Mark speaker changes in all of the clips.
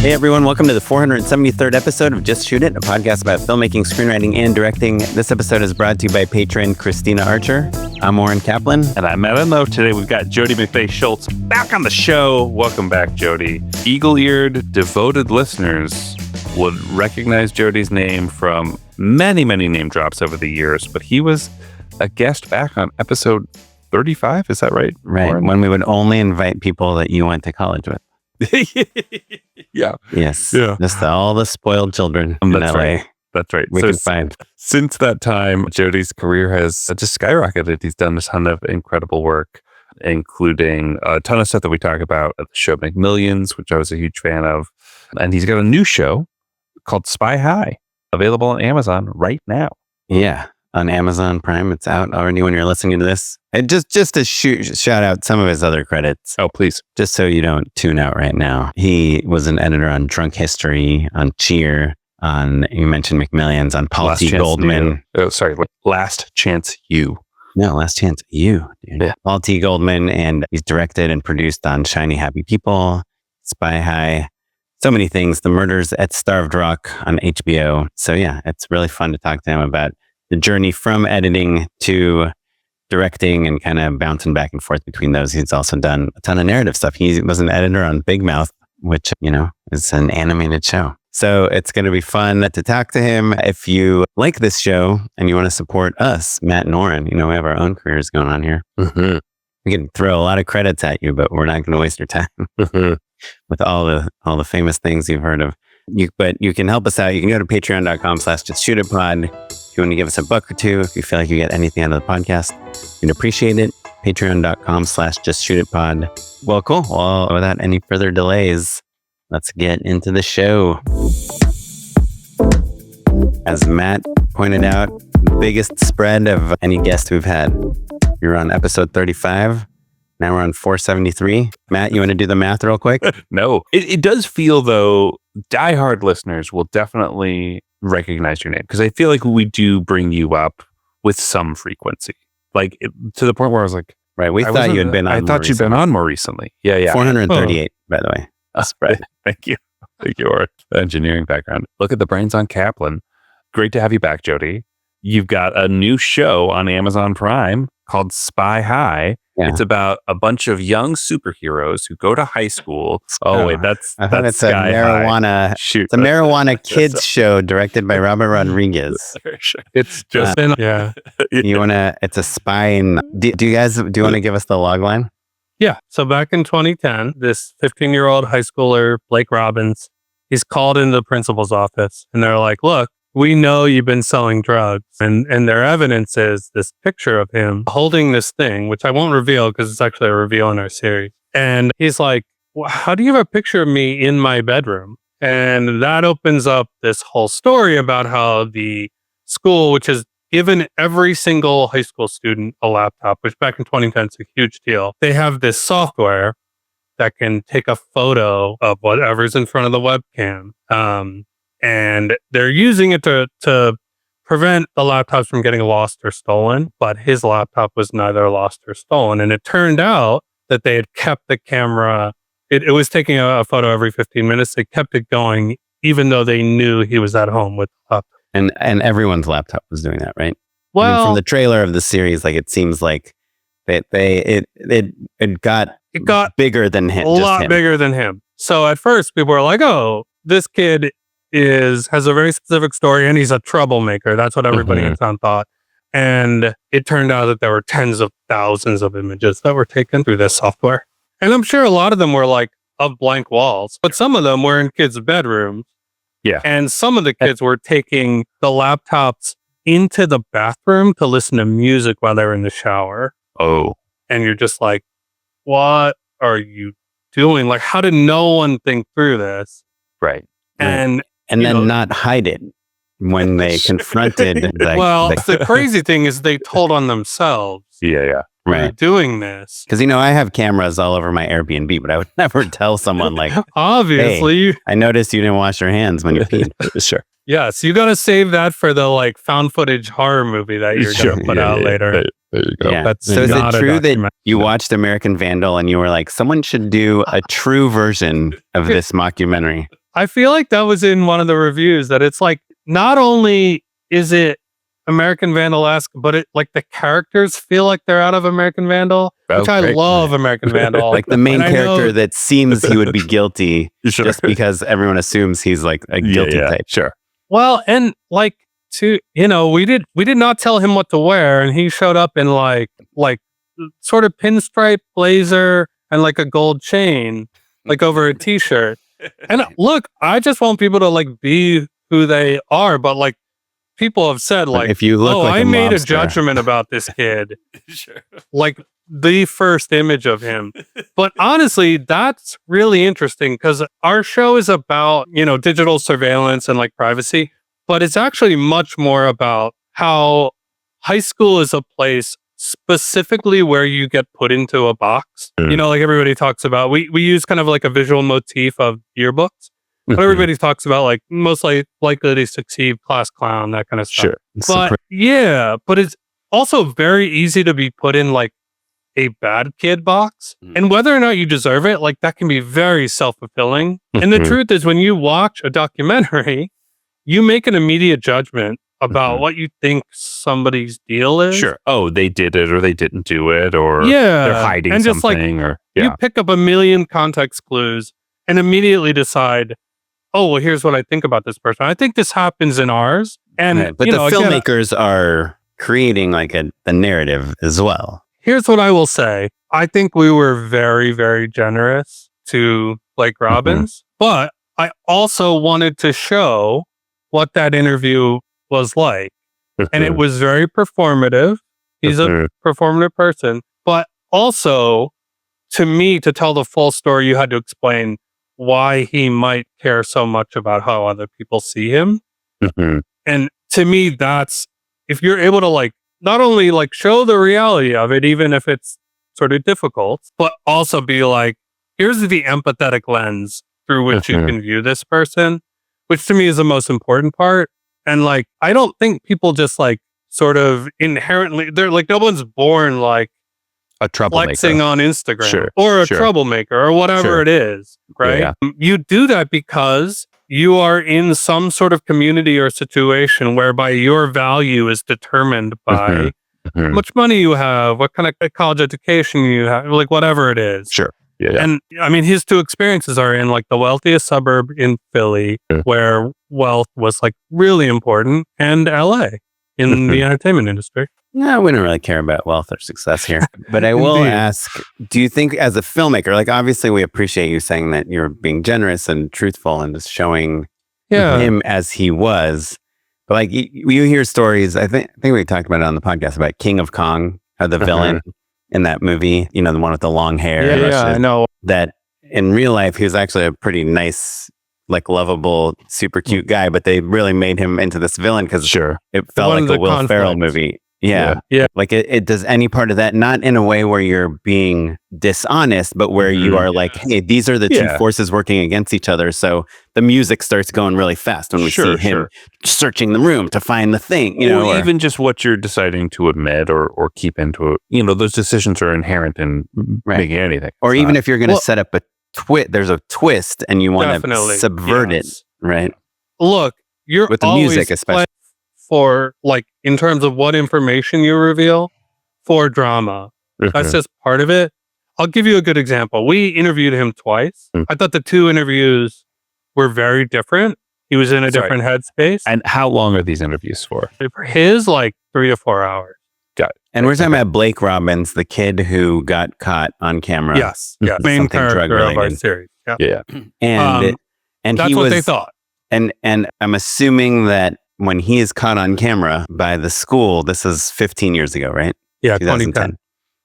Speaker 1: Hey everyone, welcome to the 473rd episode of Just Shoot It, a podcast about filmmaking, screenwriting, and directing. This episode is brought to you by patron Christina Archer. I'm Warren Kaplan.
Speaker 2: And I'm Matt Enlow. Today we've got Jody McVeigh-Schultz back on the show. Welcome back, Jody. Eagle-eared, devoted listeners would recognize Jody's name from many, many name drops over the years, but he was a guest back on episode 35, is that right?
Speaker 1: Right,
Speaker 2: Warren?
Speaker 1: when we would only invite people that you went to college with.
Speaker 2: Yeah.
Speaker 1: Yes.
Speaker 2: Yeah.
Speaker 1: Just all the spoiled children in
Speaker 2: That's
Speaker 1: LA.
Speaker 2: right. That's right.
Speaker 1: We
Speaker 2: So
Speaker 1: can find.
Speaker 2: Since that time, Jody's career has just skyrocketed. He's done a ton of incredible work, including a ton of stuff that we talk about at the show McMillions, which I was a huge fan of. And he's got a new show called Spy High, available on Amazon right now.
Speaker 1: Yeah, on Amazon Prime. It's out already when you're listening to this. And just to shout out some of his other credits.
Speaker 2: Oh, please.
Speaker 1: Just so you don't tune out right now. He was an editor on Drunk History, on Cheer, on, you mentioned McMillions, on Paul T. Goldman.
Speaker 2: Last Chance U.
Speaker 1: No, Last Chance U. Dude.
Speaker 2: Yeah.
Speaker 1: Paul T. Goldman, and he's directed and produced on Shiny Happy People, Spy High, so many things. The Murders at Starved Rock on HBO. So yeah, it's really fun to talk to him about the journey from editing to directing and kind of bouncing back and forth between those. He's also done a ton of narrative stuff. He was an editor on Big Mouth, which, is an animated show. So it's going to be fun to talk to him. If you like this show and you want to support us, Matt and Oren, we have our own careers going on here.
Speaker 2: Mm-hmm.
Speaker 1: We can throw a lot of credits at you, but we're not going to waste your time with all the famous things you've heard of. But you can help us out. You can go to patreon.com/justshootitpod. If you want to give us a buck or two, if you feel like you get anything out of the podcast, we'd appreciate it. Patreon.com/justshootitpod. Well, cool. Well, without any further delays, let's get into the show. As Matt pointed out, the biggest spread of any guest we've had. You're on episode 35. Now we're on 473. Matt, you want to do the math real quick?
Speaker 2: No. It does feel, though, diehard listeners will definitely recognize your name, because I feel like we do bring you up with some frequency. To the point where I was like,
Speaker 1: right, we thought you had been on.
Speaker 2: I thought you'd been on more recently. Yeah.
Speaker 1: 438, by the way. Spread.
Speaker 2: Thank you. Thank you, Art. Engineering background. Look at the brains on Kaplan. Great to have you back, Jody. You've got a new show on Amazon Prime called Spy High. Yeah. It's about a bunch of young superheroes who go to high school. Oh, wait, that's
Speaker 1: a marijuana.
Speaker 2: Shoot,
Speaker 1: it's a marijuana kids show directed by Robert Rodriguez.
Speaker 2: It's just yeah.
Speaker 1: It's a spy. And do you want to give us the log line?
Speaker 3: Yeah. So back in 2010, this 15-year-old high schooler, Blake Robbins, he's called into the principal's office, and they're like, "Look, we know you've been selling drugs." And their evidence is this picture of him holding this thing, which I won't reveal because it's actually a reveal in our series. And he's like, well, how do you have a picture of me in my bedroom? And that opens up this whole story about how the school, which has given every single high school student a laptop, which back in 2010 is a huge deal. They have this software that can take a photo of whatever's in front of the webcam. And they're using it to prevent the laptops from getting lost or stolen, but his laptop was neither lost or stolen. And it turned out that they had kept the camera. It was taking a photo every 15 minutes. They kept it going, even though they knew he was at home with the laptop.
Speaker 1: And everyone's laptop was doing that, right?
Speaker 3: Well,
Speaker 1: from the trailer of the series, it seems like it got bigger than him.
Speaker 3: A lot bigger than him. So at first people were like, "Oh, this kid has a very specific story and he's a troublemaker." That's what everybody in town thought. And it turned out that there were tens of thousands of images that were taken through this software. And I'm sure a lot of them were of blank walls, but some of them were in kids' bedrooms.
Speaker 2: Yeah.
Speaker 3: And some of the kids were taking the laptops into the bathroom to listen to music while they were in the shower.
Speaker 2: Oh.
Speaker 3: And you're just like, what are you doing? How did no one think through this?
Speaker 2: Right.
Speaker 3: And
Speaker 1: then not hide it when they confronted.
Speaker 3: The crazy thing is they told on themselves.
Speaker 2: Yeah.
Speaker 1: Right.
Speaker 3: Doing this.
Speaker 1: Because, I have cameras all over my Airbnb, but I would never tell someone
Speaker 3: obviously,
Speaker 1: hey, I noticed you didn't wash your hands when you peed.
Speaker 2: Sure.
Speaker 3: Yeah. So you got to save that for the found footage horror movie that you're going to put out later.
Speaker 2: There you go.
Speaker 1: Yeah. So is it true that you watched American Vandal and you were like, someone should do a true version of this mockumentary?
Speaker 3: I feel like that was in one of the reviews that it's like, not only is it American Vandal-esque, but it like the characters feel like they're out of American Vandal, which I
Speaker 2: great.
Speaker 3: love American Vandal.
Speaker 1: Like the main
Speaker 3: And I know-
Speaker 1: character that seems he would be guilty
Speaker 2: Sure.
Speaker 1: just because everyone assumes he's like a guilty type.
Speaker 2: Sure.
Speaker 3: Well, and like we did not tell him what to wear, and he showed up in like sort of pinstripe blazer and like a gold chain, like over a t-shirt. And look, I just want people to like be who they are, but like people have said like,
Speaker 1: if you look like
Speaker 3: I
Speaker 1: a
Speaker 3: made a
Speaker 1: mobster.
Speaker 3: judgment about this kid,
Speaker 2: Sure.
Speaker 3: like the first image of him. But honestly, that's really interesting because our show is about, digital surveillance and like privacy, but it's actually much more about how high school is a place specifically where you get put into a box. Like everybody talks about, we use kind of like a visual motif of yearbooks, but everybody talks about like most likely to succeed, class clown, that kind of stuff.
Speaker 2: Sure.
Speaker 3: But it's also very easy to be put in like a bad kid box, and whether or not you deserve it, like that can be very self-fulfilling. And the truth is, when you watch a documentary, you make an immediate judgment about what you think somebody's deal is.
Speaker 2: Sure. Oh, they did it or they didn't do it, or
Speaker 3: Yeah.
Speaker 2: they're hiding
Speaker 3: And just, like,
Speaker 2: something, or
Speaker 3: You pick up a million context clues and immediately decide, oh, well, here's what I think about this person. I think this happens in ours. And
Speaker 1: Right. But the filmmakers are creating like the narrative as well.
Speaker 3: Here's what I will say. I think we were very, very generous to Blake Robbins, but I also wanted to show what that interview was like. And it was very performative. He's a performative person, but also to me, to tell the full story, you had to explain why he might care so much about how other people see him. And to me, that's, if you're able to like, not only like show the reality of it, even if it's sort of difficult, but also be like, here's the empathetic lens through which you can view this person, which to me is the most important part. And like, I don't think people just like sort of inherently, they're like, no one's born like
Speaker 1: A troublemaker.
Speaker 3: flexing on Instagram
Speaker 2: Sure,
Speaker 3: or a
Speaker 2: sure.
Speaker 3: troublemaker or whatever
Speaker 2: Sure.
Speaker 3: it is, right? You do that because you are in some sort of community or situation whereby your value is determined by how much money you have, what kind of college education you have, like whatever it is.
Speaker 2: Sure. Yeah.
Speaker 3: And I mean, his two experiences are in like the wealthiest suburb in Philly, where wealth was like really important, and LA in the entertainment industry.
Speaker 1: No, we don't really care about wealth or success here. But I will ask, do you think as a filmmaker, like obviously we appreciate you saying that you're being generous and truthful and just showing him as he was. But like you hear stories, I think we talked about it on the podcast about King of Kong, how the villain in that movie, the one with the long hair.
Speaker 3: Yeah, I know.
Speaker 1: That in real life, he was actually a pretty nice, like lovable, super cute guy, but they really made him into this villain because it felt
Speaker 3: One
Speaker 1: like
Speaker 3: of
Speaker 1: a
Speaker 3: the
Speaker 1: Will Ferrell
Speaker 3: conflicts.
Speaker 1: movie. Yeah.
Speaker 3: Yeah.
Speaker 1: Like it does any part of that, not in a way where you're being dishonest, but where you are like, hey, these are the two forces working against each other. So the music starts going really fast when we see him searching the room to find the thing,
Speaker 2: or even just what you're deciding to admit or keep into it. Those decisions are inherent in making anything.
Speaker 1: Or even if you're going to set up a there's a twist and you want to
Speaker 3: Definitely,
Speaker 1: subvert it, right?
Speaker 3: Look, you're
Speaker 1: With the
Speaker 3: always
Speaker 1: music, especially.
Speaker 3: playing for like in terms of what information you reveal for drama. That's just part of it. I'll give you a good example. We interviewed him twice. I thought the two interviews were very different. He was in a different headspace.
Speaker 2: And how long are these interviews for?
Speaker 3: For his, like 3 to 4 hours.
Speaker 2: Got it.
Speaker 1: And we're talking about Blake Robbins, the kid who got caught on camera.
Speaker 3: Yes. Main
Speaker 1: Something
Speaker 3: character of our
Speaker 1: drug-related.
Speaker 3: series. Yeah.
Speaker 2: Yeah.
Speaker 1: And
Speaker 3: That's
Speaker 1: he
Speaker 3: what
Speaker 1: was,
Speaker 3: they thought.
Speaker 1: And I'm assuming that when he is caught on camera by the school, this is 15 years ago, right?
Speaker 3: Yeah,
Speaker 1: 2010.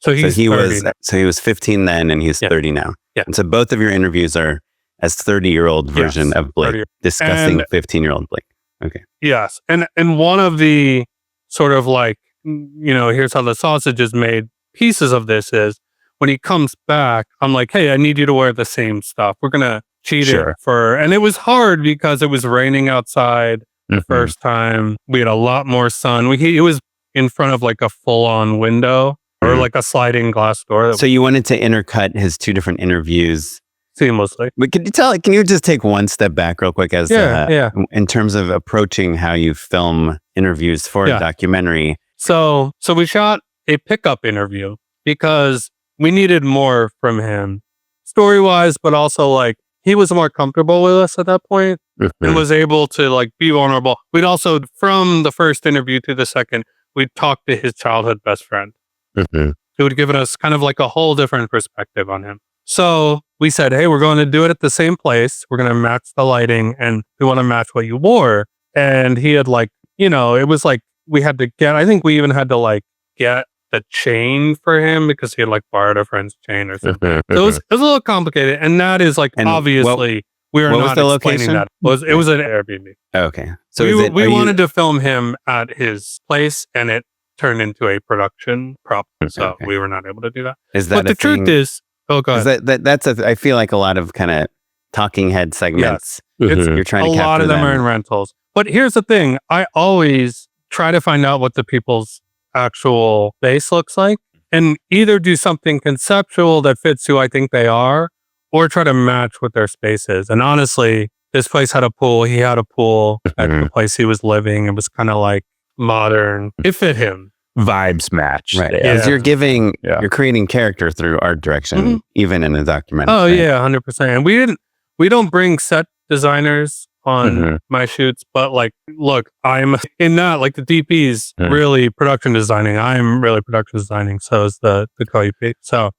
Speaker 3: 2010. So he
Speaker 1: was 15 then, and he's 30 now.
Speaker 3: Yeah.
Speaker 1: And so both of your interviews are as 30-year-old version of Blake
Speaker 3: 30.
Speaker 1: discussing
Speaker 3: And-
Speaker 1: 15-year-old Blake. Okay.
Speaker 3: Yes. And one of the sort of like, here's how the sausage is made pieces of this is when he comes back, I'm like, hey, I need you to wear the same stuff. We're going to cheat it and it was hard because it was raining outside the first time. We had a lot more sun. It was in front of like a full-on window or like a sliding glass door.
Speaker 1: So you wanted to intercut his two different interviews
Speaker 3: seamlessly.
Speaker 1: But can you just take one step back real quick in terms of approaching how you film interviews for a documentary?
Speaker 3: So we shot a pickup interview because we needed more from him story-wise, but also like he was more comfortable with us at that point and was able to like be vulnerable. We'd also, from the first interview to the second, we'd talked to his childhood best friend. Who had given us kind of like a whole different perspective on him. So we said, hey, we're going to do it at the same place. We're going to match the lighting and we want to match what you wore. And he had like, it was like we had to I think we even had to like get the chain for him because he had like borrowed a friend's chain or something. So it was a little complicated. And that is like, and obviously we are not explaining that. It was an Airbnb.
Speaker 1: Okay.
Speaker 3: So we wanted to film him at his place and it turned into a production prop. So we were not able to do that. But the truth is, oh, go ahead.
Speaker 1: I feel like a lot of kind of talking head segments. You're trying to capture
Speaker 3: a lot of them are in rentals. But here's the thing. I always try to find out what the people's actual base looks like and either do something conceptual that fits who I think they are or try to match what their space is. And honestly, this place had a pool. He had a pool at the place he was living. It was kind of like modern. It fit him.
Speaker 2: Vibes match.
Speaker 1: Right. Because you're creating character through art direction, even in a documentary.
Speaker 3: Oh, yeah, 100%. And we don't bring set designers on my shoots, but like, look, I'm in that, like the DP's really production designing. I'm really production designing. So is the co-EP. So.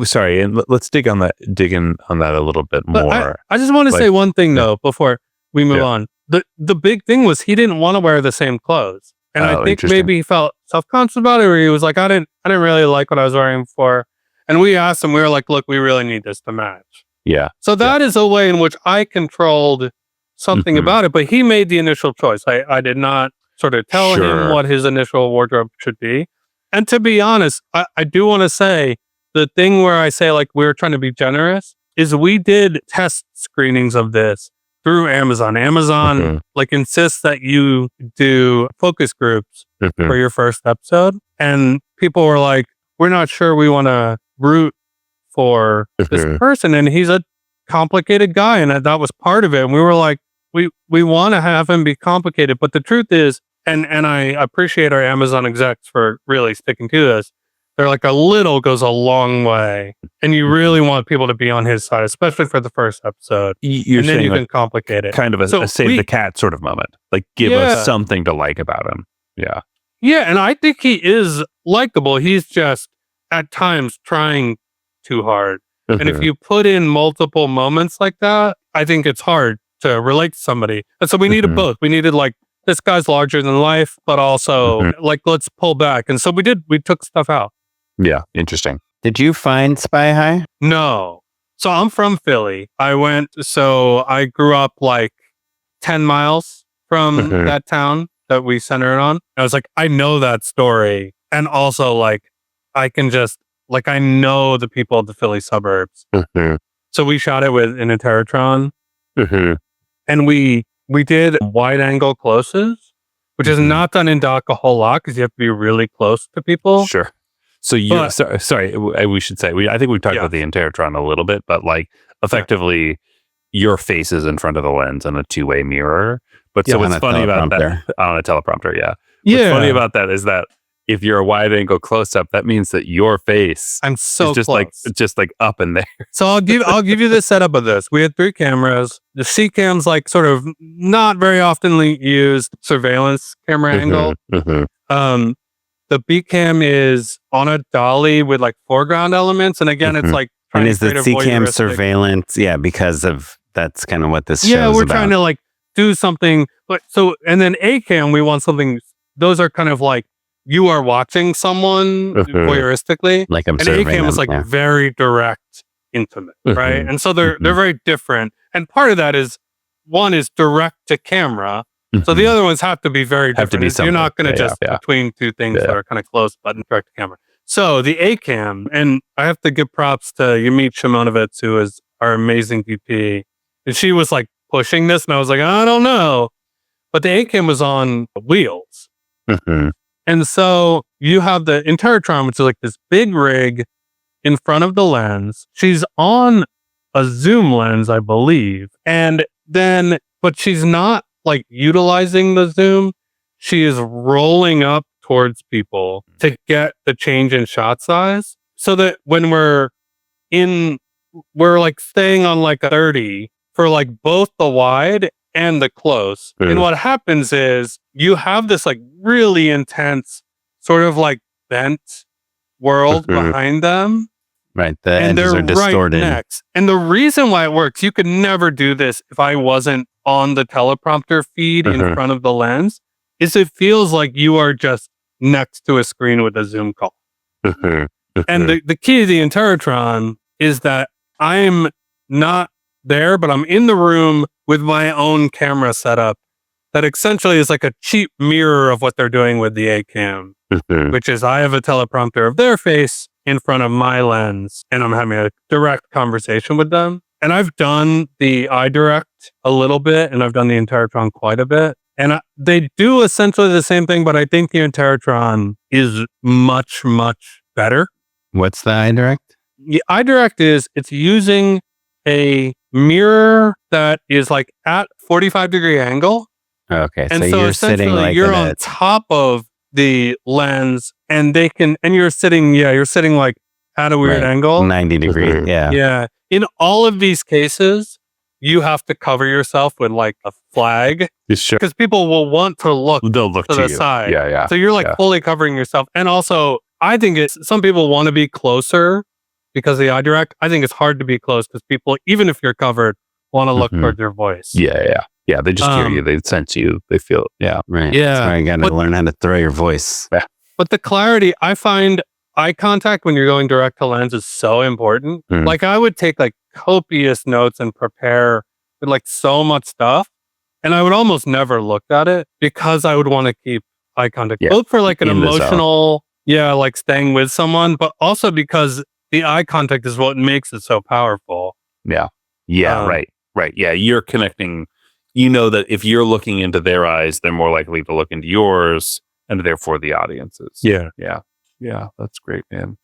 Speaker 2: Sorry, and let's dig in on that a little bit more.
Speaker 3: I just want to say one thing though, before we move on. The big thing was he didn't want to wear the same clothes. And I think maybe he felt self-conscious about it, or he was like, I didn't really like what I was wearing before. And we asked him, we were like, look, we really need this to match.
Speaker 2: Yeah.
Speaker 3: So that is a way in which I controlled something about it, but he made the initial choice. I did not sort of tell him what his initial wardrobe should be. And to be honest, I do want to say the thing where I say like we were trying to be generous is we did test screenings of this through Amazon. Amazon like insists that you do focus groups for your first episode. And people were like, we're not sure we want to root for this person. And he's a complicated guy. And that was part of it. And we were like, we want to have him be complicated. But the truth is, and I appreciate our Amazon execs for really sticking to this. They're like, a little goes a long way. And you really want people to be on his side, especially for the first episode. And then you can complicate it.
Speaker 2: Kind of a save the cat sort of moment. Like, give us something to like about him. Yeah.
Speaker 3: Yeah, and I think he is likable. He's just, at times, trying too hard. And if you put in multiple moments like that, I think it's hard to relate to somebody. And so we needed both. We needed like, this guy's larger than life, but also like, let's pull back. And so we took stuff out.
Speaker 2: Yeah. Interesting.
Speaker 1: Did you find Spy High?
Speaker 3: No. So I'm from Philly. I grew up like 10 miles from that town that we centered on. I was like, I know that story. And also like, I can just, like, I know the people of the Philly suburbs. So we shot it with an Interatron. And we did wide angle closes, which is not done in doc a whole lot because you have to be really close to people.
Speaker 2: Sure. So sorry, we should say, I think we've talked about the Interatron a little bit, but like effectively your face is in front of the lens on a two-way mirror. But so what's funny about that on a teleprompter, what's funny about that is that if you're a wide angle close up, that means that your face
Speaker 3: is
Speaker 2: just like up in there.
Speaker 3: So I'll give you the setup of this. We had 3 cameras. The C cam's like sort of not very oftenly used surveillance camera angle. The B cam is on a dolly with like foreground elements, and again, it's like
Speaker 1: and is the C cam surveillance? Yeah, because of that's kind of what this show is
Speaker 3: we're
Speaker 1: about.
Speaker 3: Trying to like do something, but and then A cam, we want something. Those are kind of like you are watching someone voyeuristically,
Speaker 1: like observing.
Speaker 3: And A cam is like very direct, intimate, right? And so they're very different. And part of that is one is direct to camera. So the other ones have to be very different. You're not going to just between two things that are kind of close, but direct to camera. So the A cam, and I have to give props to Yamit Shimonovitz, who is our amazing DP. And she was like pushing this, and I was like, I don't know. But the A cam was on wheels. And so you have the Interatron, which is like this big rig in front of the lens. She's on a zoom lens, I believe. And then, but she's not like utilizing the zoom. She is rolling up towards people to get the change in shot size so that when we're like staying on like a 30 for like both the wide and the close. And what happens is you have this like really intense sort of like bent world behind them.
Speaker 1: Right. The
Speaker 3: And
Speaker 1: edges
Speaker 3: they're
Speaker 1: are distorted.
Speaker 3: right next. And the reason why it works, you could never do this if I wasn't on the teleprompter feed in front of the lens, is it feels like you are just next to a screen with a Zoom call. And the key to the Interrotron is that I'm not there, but I'm in the room with my own camera setup that essentially is like a cheap mirror of what they're doing with the A-cam, which is I have a teleprompter of their face in front of my lens and I'm having a direct conversation with them. And I've done the iDirect a little bit and I've done the Interrotron quite a bit. And they do essentially the same thing, but I think the Interrotron is much, much better.
Speaker 1: What's the iDirect?
Speaker 3: The iDirect it's using a mirror that is like at 45-degree angle.
Speaker 1: Okay,
Speaker 3: And
Speaker 1: so you're sitting like
Speaker 3: you're on top of the lens and you're sitting like at a weird angle.
Speaker 1: 90 degrees, yeah.
Speaker 3: Yeah. In all of these cases, you have to cover yourself with like a flag because people will want to look
Speaker 2: They'll look
Speaker 3: to the
Speaker 2: you.
Speaker 3: side.
Speaker 2: Yeah.
Speaker 3: So you're like fully covering yourself. And also, I think some people want to be closer because of the iDirect. I think it's hard to be close because people, even if you're covered, want to look towards your voice.
Speaker 2: Yeah, they just hear you. They sense you. They feel it. Yeah.
Speaker 1: Right.
Speaker 3: Yeah.
Speaker 1: So you got to learn how to throw your voice.
Speaker 3: But the clarity, I find eye contact when you're going direct to lens is so important. Like I would take like copious notes and prepare with like so much stuff. And I would almost never look at it because I would want to keep eye contact, both for like an emotional, like staying with someone, but also because the eye contact is what makes it so powerful.
Speaker 2: Yeah. Right. Yeah. You're connecting. You know that if you're looking into their eyes, they're more likely to look into yours and therefore the audiences.
Speaker 3: Yeah.
Speaker 2: That's great, man.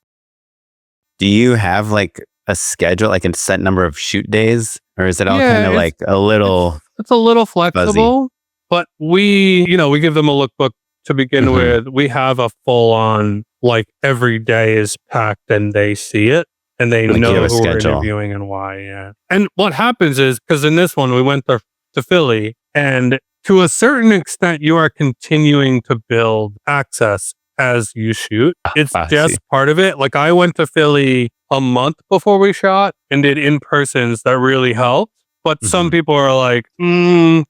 Speaker 1: Do you have like a schedule, like a set number of shoot days? Or is it all kind of like a little...
Speaker 3: It's a little flexible, but we give them a lookbook to begin with. We have a full on, like every day is packed and they see it and they know who we're interviewing and why. Yeah. And what happens is, because in this one, we went to Philly and to a certain extent, you are continuing to build access as you shoot. It's just part of it. Like I went to Philly a month before we shot and did in-persons that really helped. But some people are like, I'm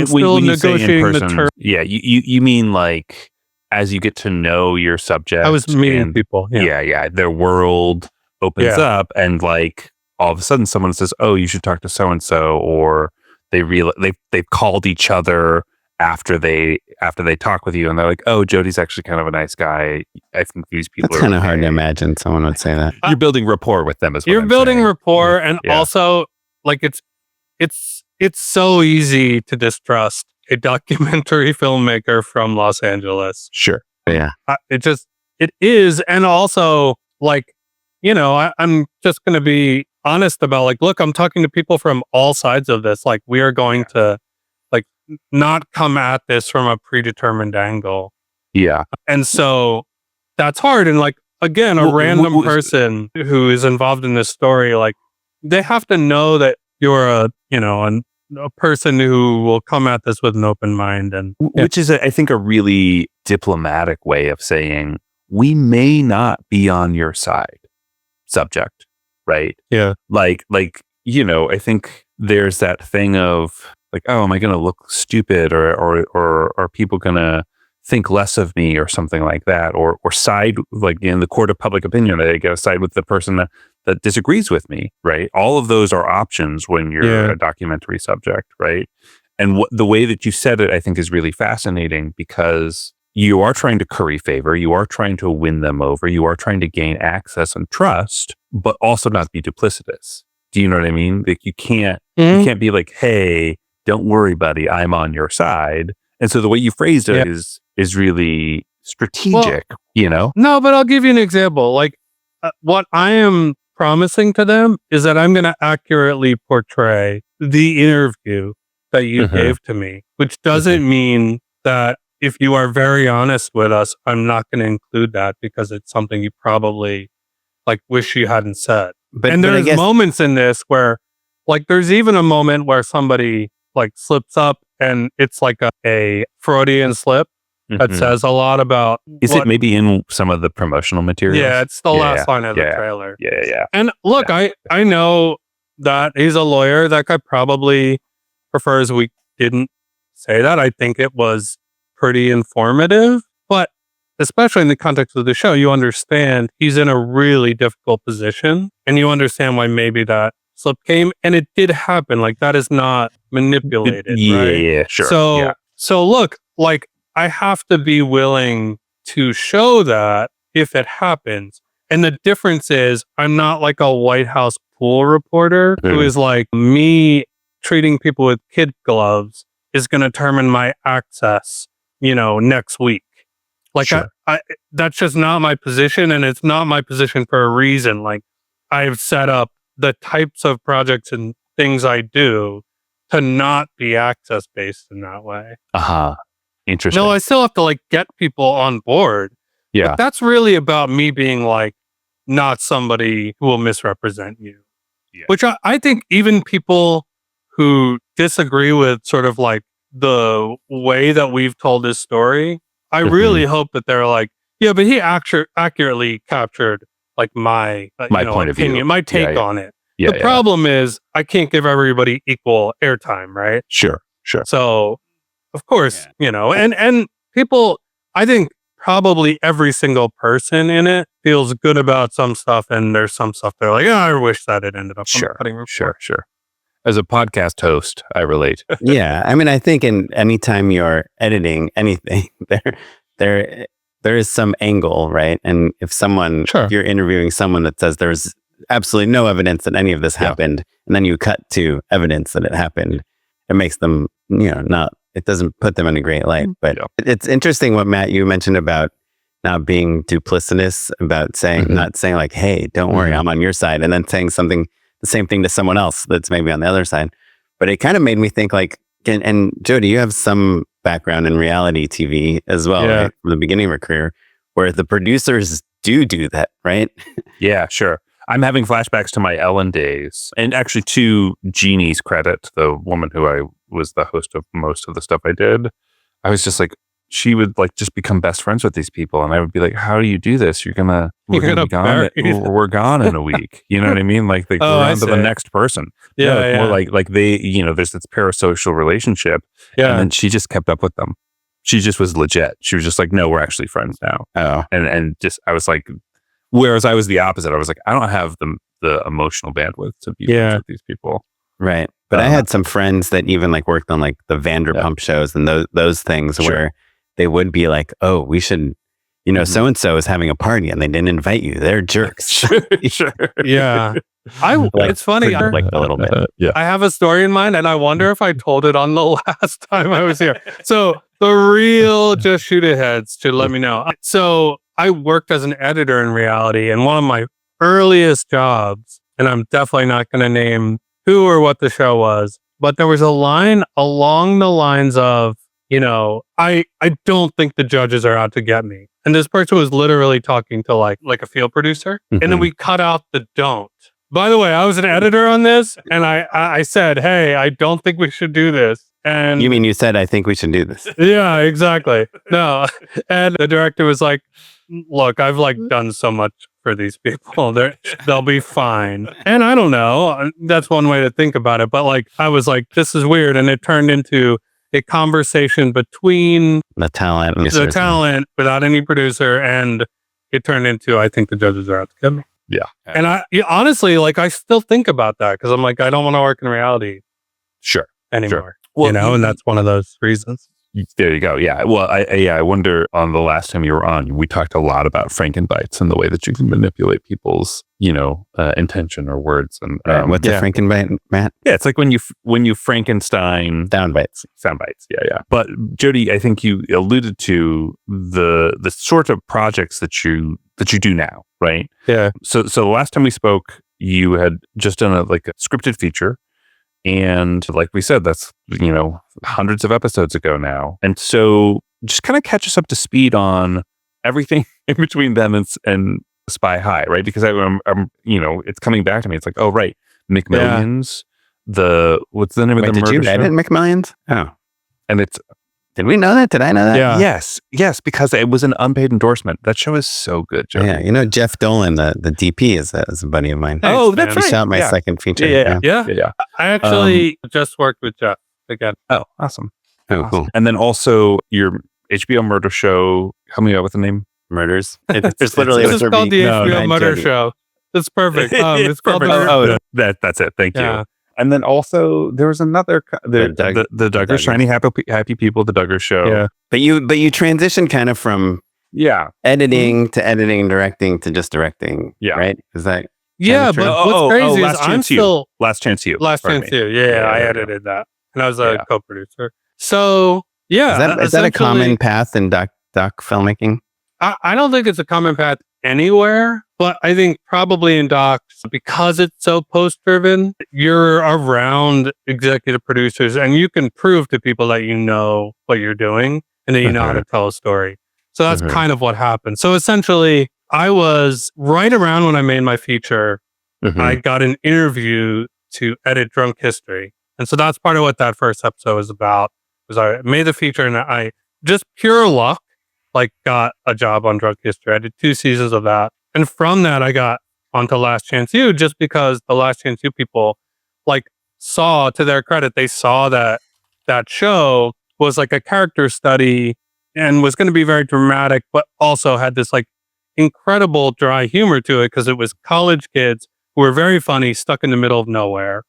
Speaker 3: still negotiating the term.
Speaker 2: Yeah, you mean like as you get to know your subject.
Speaker 3: I was meeting people.
Speaker 2: Yeah. Their world opens up and like all of a sudden someone says, oh, you should talk to so-and-so, or they've called each other after they talk with you and they're like, oh, Jody's actually kind of a nice guy. I think these people
Speaker 1: It's kind of hard to imagine someone would say that.
Speaker 2: You're building rapport with them as well.
Speaker 3: You're building rapport and also like it's so easy to distrust a documentary filmmaker from Los Angeles.
Speaker 2: Sure.
Speaker 1: Yeah.
Speaker 3: It is. And also like, I'm just going to be honest about like, look, I'm talking to people from all sides of this. Like we are going to like not come at this from a predetermined angle.
Speaker 2: Yeah.
Speaker 3: And so that's hard. And like, again, a random person who is involved in this story, like they have to know that you're a person who will come at this with an open mind. And
Speaker 2: which is, I think, a really diplomatic way of saying, we may not be on your side, subject, right?
Speaker 3: Yeah.
Speaker 2: Like, I think there's that thing of like, oh, am I going to look stupid or are people going to think less of me or something like that, or side, like in the court of public opinion, I got to side with the person that disagrees with me, right? All of those are options when you're a documentary subject, right? And the way that you said it, I think, is really fascinating because you are trying to curry favor, you are trying to win them over, you are trying to gain access and trust, but also not be duplicitous. Do you know what I mean? Like you can't be like, hey, don't worry, buddy, I'm on your side. And so the way you phrased it is really strategic,
Speaker 3: No, but I'll give you an example. Like what I am promising to them is that I'm going to accurately portray the interview that you gave to me, which doesn't mean that if you are very honest with us, I'm not going to include that because it's something you probably like wish you hadn't said. And there's moments in this where like there's even a moment where somebody like slips up and it's like a Freudian slip that says a lot about
Speaker 2: it maybe in some of the promotional materials?
Speaker 3: Yeah, it's the last line of the trailer.
Speaker 2: Yeah.
Speaker 3: And look, I know that he's a lawyer. That guy probably prefers we didn't say that. I think it was pretty informative, but especially in the context of the show, you understand he's in a really difficult position and you understand why maybe that slip came, and it did happen. Like that is not manipulated. Right?
Speaker 2: Yeah, sure.
Speaker 3: So look, like I have to be willing to show that if it happens. And the difference is I'm not like a White House pool reporter who is like me treating people with kid gloves is going to determine my access, next week. Like I that's just not my position, and it's not my position for a reason. Like I've set up the types of projects and things I do to not be access based in that way.
Speaker 2: Interesting.
Speaker 3: No, I still have to like get people on board.
Speaker 2: Yeah.
Speaker 3: But that's really about me being like not somebody who will misrepresent you. Yeah. Which I think even people who disagree with sort of like the way that we've told this story, I really hope that they're like, yeah, but he accurately captured like my
Speaker 2: point of
Speaker 3: opinion,
Speaker 2: view,
Speaker 3: my take on it.
Speaker 2: Yeah,
Speaker 3: the problem is I can't give everybody equal airtime, right?
Speaker 2: Sure.
Speaker 3: So, of course, and people, I think probably every single person in it feels good about some stuff, and there's some stuff they're like, I wish that it ended up on the cutting room floor.
Speaker 2: Sure. As a podcast host, I relate.
Speaker 1: Yeah, I mean, I think anytime you're editing anything, there is some angle, right? And if you're interviewing someone that says there's absolutely no evidence that any of this happened, and then you cut to evidence that it happened, it makes them, it doesn't put them in a great light. But it's interesting what, Matt, you mentioned about not being duplicitous, about not saying like, hey, don't worry, I'm on your side, and then saying the same thing to someone else that's maybe on the other side. But it kind of made me think like, and Jody, you have some background in reality TV as well, right? From the beginning of your career, where the producers do that, right?
Speaker 2: Yeah, sure. I'm having flashbacks to my Ellen days, and actually to Jeannie's credit, the woman who I was the host of most of the stuff I did, I was just like, she would like just become best friends with these people, and I would be like, how do you do this? We're gonna be gone. We're gone in a week. You know what I mean? Like they go on to the next person. More like they, there's this parasocial relationship. Yeah. And then she just kept up with them. She just was legit. She was just like, no, we're actually friends now.
Speaker 1: Oh.
Speaker 2: And just I was like, whereas I was the opposite. I was like, I don't have the emotional bandwidth to be friends with these people.
Speaker 1: Right. But I had some friends that even like worked on like the Vanderpump shows and those things where they would be like, oh, we should, so-and-so is having a party and they didn't invite you. They're jerks.
Speaker 2: Sure.
Speaker 3: Yeah. It's funny.
Speaker 1: Like a little bit.
Speaker 3: I have a story in mind, and I wonder if I told it on the last time I was here. So the real Just Shoot It heads should let me know. So I worked as an editor in reality, and one of my earliest jobs, and I'm definitely not going to name who or what the show was, but there was a line along the lines of, I don't think the judges are out to get me. And this person was literally talking to like a field producer. And then we cut out the don't. By the way, I was an editor on this, and I said, hey, I don't think we should do this. And
Speaker 1: you mean you said, I think we should do this?
Speaker 3: Yeah, exactly. No. And the director was like, look, I've like done so much for these people. They'll be fine. And I don't know. That's one way to think about it. But like, I was like, this is weird. And it turned into a conversation between
Speaker 1: the talent
Speaker 3: without any producer. And it turned into, I think the judges are out to get me.
Speaker 2: Yeah.
Speaker 3: And honestly, like, I still think about that because I'm like, I don't want to work in reality.
Speaker 2: Sure.
Speaker 3: Anymore.
Speaker 2: Sure. Well,
Speaker 3: and that's one of those reasons.
Speaker 2: There you go. Yeah. Well, I wonder on the last time you were on, we talked a lot about Frankenbites and the way that you can manipulate people's, intention or words. And
Speaker 1: what's a Frankenbite, Matt?
Speaker 2: Yeah, it's like when you Frankenstein
Speaker 1: soundbites.
Speaker 2: Yeah. But Jody, I think you alluded to the sort of projects that you do now, right?
Speaker 3: Yeah.
Speaker 2: So the last time we spoke, you had just done a scripted feature. And like we said, that's, hundreds of episodes ago now. And so just kind of catch us up to speed on everything in between them and Spy High, right? Because I'm it's coming back to me. It's like, oh, right. McMillions, what's the name of the murder show?
Speaker 1: Did you edit McMillions? Oh.
Speaker 2: And it's...
Speaker 1: Did we know that? Did I know that?
Speaker 3: Yeah.
Speaker 2: Yes, because it was an unpaid endorsement. That show is so good, Jody.
Speaker 1: Yeah, Jeff Dolan, the DP, is a buddy of mine.
Speaker 3: Thanks,
Speaker 2: that's
Speaker 1: He
Speaker 2: right.
Speaker 1: shot my second feature.
Speaker 2: Yeah.
Speaker 3: I actually just worked with Jeff again.
Speaker 2: Oh, awesome.
Speaker 1: Oh, cool.
Speaker 2: And then also your HBO murder show. Help me out with the name.
Speaker 1: Murders. It's literally
Speaker 3: This is called the HBO Murder Show. That's perfect. It's called
Speaker 2: perfect. That's it. Thank you. And then also there was another the Duggars, Shiny Happy People, the Duggars show.
Speaker 3: Yeah.
Speaker 1: But you transitioned kind of from editing to editing, directing to just directing.
Speaker 2: Yeah.
Speaker 1: Right? Is that
Speaker 3: but what's crazy is I'm still
Speaker 2: Last Chance You.
Speaker 3: Last Chance You. Yeah, I edited that. And I was a co-producer. So
Speaker 1: is that a common path in doc filmmaking?
Speaker 3: I don't think it's a common path anywhere, but I think probably in docs, because it's so post-driven, you're around executive producers and you can prove to people that you know what you're doing and that you know how to tell a story. So that's kind of what happened. So essentially, I was right around when I made my feature, I got an interview to edit Drunk History. And so that's part of what that first episode was about, was I made the feature and I just pure luck, got a job on Drunk History. I did 2 seasons of that. And from that, I got onto Last Chance You, just because the Last Chance You people, saw, to their credit, they saw that show was a character study and was going to be very dramatic, but also had this incredible dry humor to it, because it was college kids who were very funny, stuck in the middle of nowhere.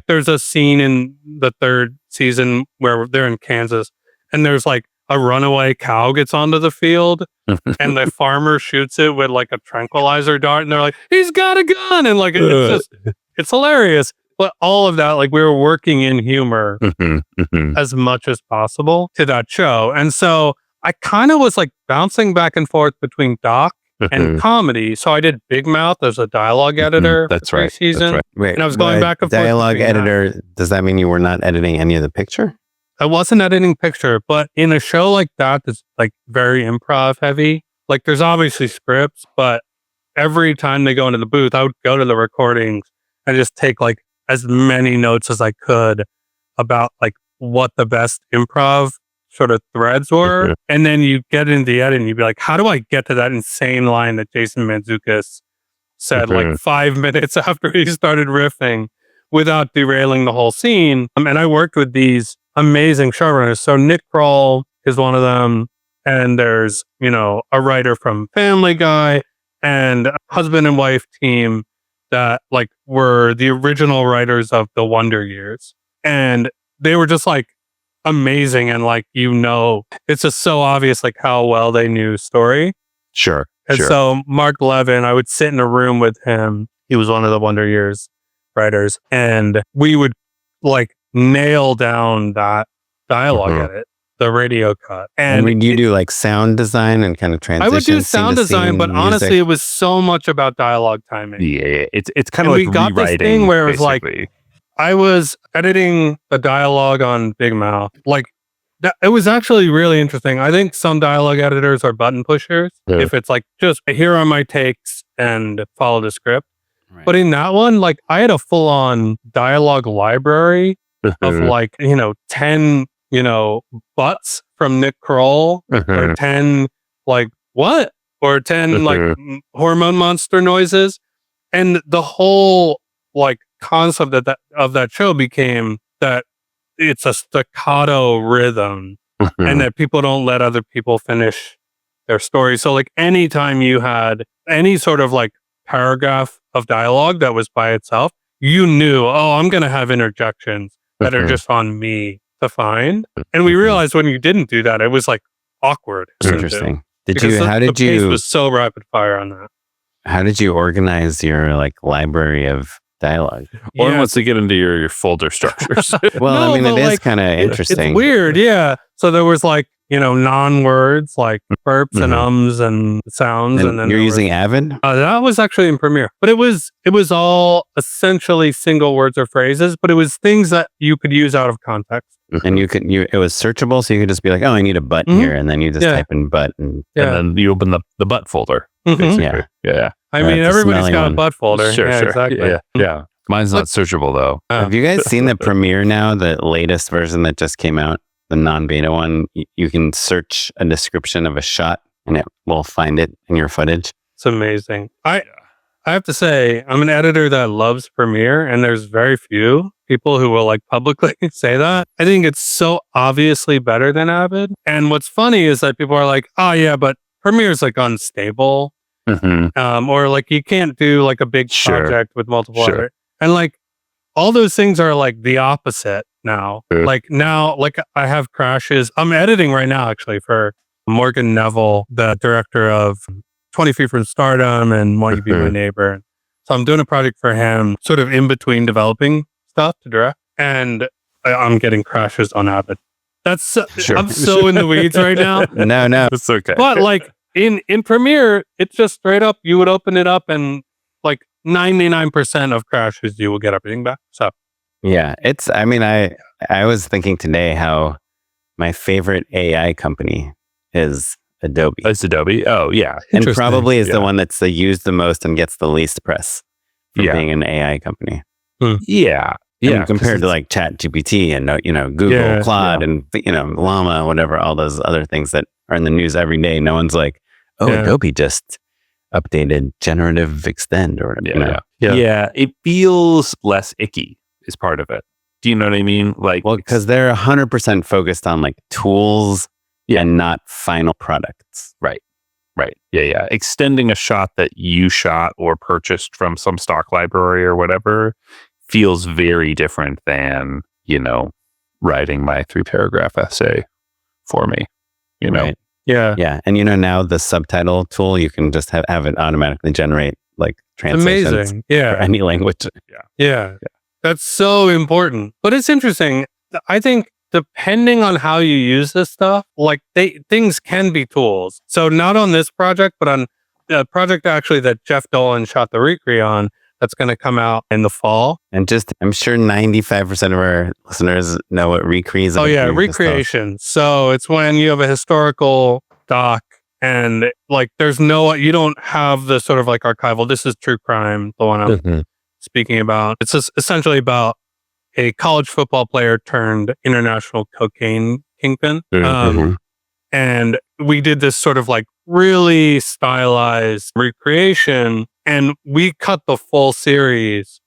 Speaker 3: There's a scene in the 3rd season where they're in Kansas and there's a runaway cow gets onto the field and the farmer shoots it with a tranquilizer dart and they're like, he's got a gun. And it's hilarious. But all of that, we were working in humor as much as possible to that show. And so I kind of was bouncing back and forth between doc and comedy. So I did Big Mouth as a dialogue editor.
Speaker 2: That's
Speaker 3: for
Speaker 2: right.
Speaker 3: 3 seasons.
Speaker 1: That's right. Wait,
Speaker 3: and I was going back and forth.
Speaker 1: Dialogue editor, does that mean you were not editing any of the picture?
Speaker 3: I wasn't editing picture, but in a show like that, that's very improv heavy. There's obviously scripts, but every time they go into the booth, I would go to the recordings and just take as many notes as I could about what the best improv sort of threads were. And then you get into the edit and you'd be like, how do I get to that insane line that Jason Mantzoukas said 5 minutes after he started riffing without derailing the whole scene? And I worked with these amazing showrunners. So Nick Kroll is one of them. And there's, a writer from Family Guy and a husband and wife team that were the original writers of The Wonder Years. And they were just amazing. And it's just so obvious how well they knew story.
Speaker 2: Sure.
Speaker 3: And so Mark Levin, I would sit in a room with him. He was one of the Wonder Years writers. And we would nail down that dialogue edit, the radio cut. And
Speaker 1: would you do sound design and kind of transition?
Speaker 3: I would do sound design, but honestly, it was so much about dialogue timing.
Speaker 2: Yeah. It's kind of
Speaker 3: we got
Speaker 2: rewriting,
Speaker 3: this thing where it was
Speaker 2: basically.
Speaker 3: I was editing the dialogue on Big Mouth. It was actually really interesting. I think some dialogue editors are button pushers.
Speaker 2: Yeah.
Speaker 3: If it's just here are my takes and follow the script. Right. But in that one, I had a full on dialogue library of 10, butts from Nick Kroll or 10 what? Or 10 hormone monster noises. And the whole concept of that show became that it's a staccato rhythm and that people don't let other people finish their story. So anytime you had any sort of paragraph of dialogue that was by itself, you knew, I'm going to have interjections that are just on me to find. And we realized when you didn't do that, it was awkward.
Speaker 1: Interesting. The
Speaker 3: pace was so rapid fire on that.
Speaker 1: How did you organize your library of dialogue?
Speaker 2: Or wants to get into your folder structures.
Speaker 1: Well, it is kind of interesting.
Speaker 3: It's weird, yeah. So there was non-words like burps and ums and sounds. And then
Speaker 1: you're using Avid?
Speaker 3: That was actually in Premiere, but it was all essentially single words or phrases, but it was things that you could use out of context.
Speaker 1: And it was searchable, so you could just be like, oh, I need a butt here, and then you just type in butt, and
Speaker 2: then you open the butt folder.
Speaker 3: Yeah. I mean, everybody's got a butt folder.
Speaker 2: Sure.
Speaker 3: Exactly.
Speaker 2: Yeah. Mine's not searchable though.
Speaker 1: Have you guys seen the Premiere now, the latest version that just came out, the non-beta one? You can search a description of a shot, and it will find it in your footage.
Speaker 3: It's amazing. I have to say, I'm an editor that loves Premiere, and there's very few people who will publicly say that. I think it's so obviously better than Avid. And what's funny is that people are like, oh yeah, but Premiere's unstable. Or you can't do a big project with multiple other. And all those things are the opposite now. Now I have crashes. I'm editing right now actually for Morgan Neville, the director of 20 Feet from Stardom and Want You Be My Neighbor. So I'm doing a project for him, sort of in between developing stuff to direct, and I'm getting crashes on Avid. I'm so in the weeds right now.
Speaker 1: No,
Speaker 2: it's okay.
Speaker 3: But in Premiere, it's just straight up. You would open it up, and 99% of crashes, you will get everything back. So
Speaker 1: yeah, it's. I mean, I was thinking today how my favorite AI company is Adobe.
Speaker 2: It's Adobe. Oh yeah,
Speaker 1: and probably is the one that's used the most and gets the least press for being an AI company.
Speaker 2: Yeah.
Speaker 1: And compared to ChatGPT and Google, Claude, and Llama, whatever, all those other things that are in the news every day. No one's like, Adobe just updated generative extend or whatever.
Speaker 2: Yeah. It feels less icky is part of it. Do you know what I mean?
Speaker 1: Because they're 100% focused on tools and not final products.
Speaker 2: Right. Yeah. Extending a shot that you shot or purchased from some stock library or whatever feels very different than, writing my 3-paragraph essay for me,
Speaker 1: Right.
Speaker 3: Yeah.
Speaker 1: And now the subtitle tool, you can just have it automatically generate translations
Speaker 3: amazing.
Speaker 1: for any language.
Speaker 3: Yeah. That's so important. But it's interesting. I think depending on how you use this stuff, things can be tools. So not on this project, but on a project actually that Jeff Dolan shot the recre on, that's going to come out in the fall.
Speaker 1: And I'm sure 95% of our listeners know what recre is.
Speaker 3: Oh yeah, recreation. So it's when you have a historical doc and you don't have the sort of archival. This is true crime, the one I'm speaking about. It's just essentially about a college football player turned international cocaine kingpin. And we did this sort of really stylized recreation, and we cut the full series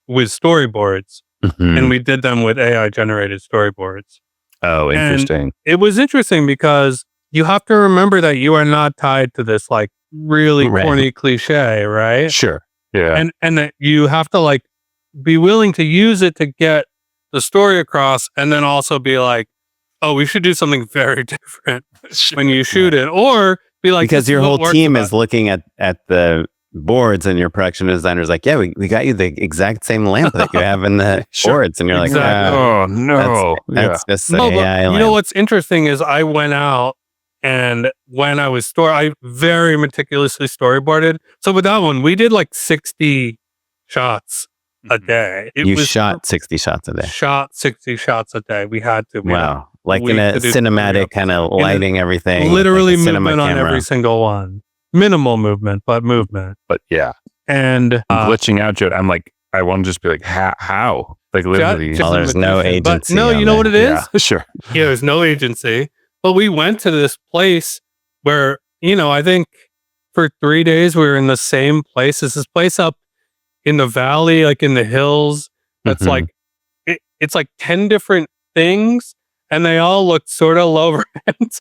Speaker 3: with storyboards, and we did them with AI generated storyboards.
Speaker 2: Oh, interesting.
Speaker 3: And it was interesting because you have to remember that you are not tied to this really corny cliche, right?
Speaker 2: Sure. Yeah.
Speaker 3: And that you have to be willing to use it to get the story across, and then also be oh, we should do something very different when you shoot it, or be
Speaker 1: because your whole team is looking at the boards, and your production designer's we got you the exact same lamp that you have in the boards, and you're
Speaker 3: exactly.
Speaker 2: Oh no,
Speaker 1: that's just the AI lamp.
Speaker 3: You know what's interesting is I went out, and when I was I very meticulously storyboarded. So with that one, we did 60 shots a day.
Speaker 1: You shot 60 shots a day.
Speaker 3: Shot 60 shots a day. We had to.
Speaker 1: Wow. In a cinematic kind of lighting everything.
Speaker 3: Literally movement on every single one. Minimal movement, but movement.
Speaker 2: But yeah.
Speaker 3: And
Speaker 2: glitching out, Jody. I'm I want to just be how? Literally.
Speaker 1: There's no agency.
Speaker 3: But no, you know what it is?
Speaker 2: Yeah, sure.
Speaker 3: Yeah, there's no agency. But we went to this place where, I think for 3 days we were in the same place. It's this place up in the valley, in the hills. That's it's 10 different things, and they all look sort of low rent.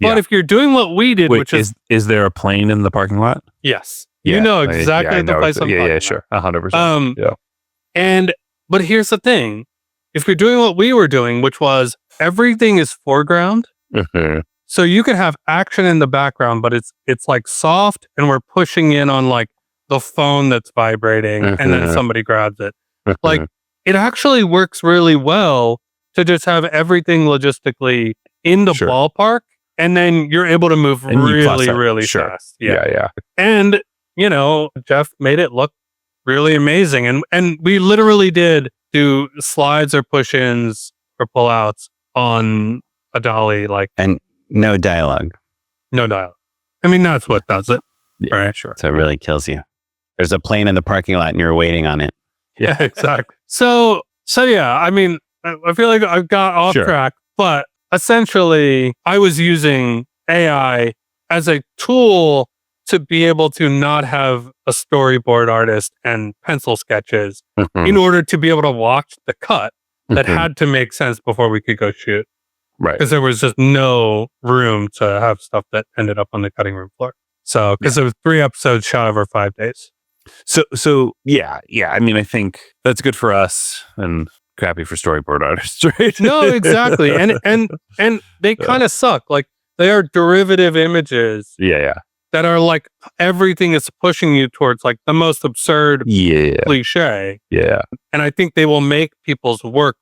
Speaker 3: But if you're doing what we did, which
Speaker 2: is there a plane in the parking lot?
Speaker 3: Yes. You know exactly the place I'm talking about.
Speaker 2: Yeah, sure. 100%.
Speaker 3: Yeah. But here's the thing. If you're doing what we were doing, which was everything is foreground. So you can have action in the background, but it's soft, and we're pushing in on the phone that's vibrating, and then somebody grabs it. It actually works really well to just have everything logistically in the ballpark, And then you're able to move
Speaker 2: And you plus
Speaker 3: really,
Speaker 2: up.
Speaker 3: really
Speaker 2: Sure.
Speaker 3: fast.
Speaker 2: Yeah.
Speaker 3: And, Jeff made it look really amazing. And we literally did do slides or push-ins or pull-outs on a dolly, like
Speaker 1: And no dialogue.
Speaker 3: no dialogue. I mean, that's what does it.
Speaker 2: Yeah,
Speaker 3: Right.
Speaker 2: sure.
Speaker 1: So it really kills you. There's a plane in the parking lot and you're waiting on it.
Speaker 3: Yeah, exactly. So yeah, I mean, I feel like I got off
Speaker 2: Sure.
Speaker 3: track, but essentially I was using AI as a tool to be able to not have a storyboard artist and pencil sketches
Speaker 2: Mhm.
Speaker 3: in order to be able to watch the cut that
Speaker 2: Mhm.
Speaker 3: had to make sense before we could go shoot.
Speaker 2: Right.
Speaker 3: Because there was just no room to have stuff that ended up on the cutting room floor. So, because it was 3 episodes shot over 5 days.
Speaker 2: So yeah. I mean, I think that's good for us and crappy for storyboard artists, right?
Speaker 3: No, exactly. And they kind of suck. Like, they are derivative images
Speaker 2: Yeah.
Speaker 3: that are like everything is pushing you towards like the most absurd
Speaker 2: Yeah.
Speaker 3: cliche.
Speaker 2: Yeah.
Speaker 3: And I think they will make people's work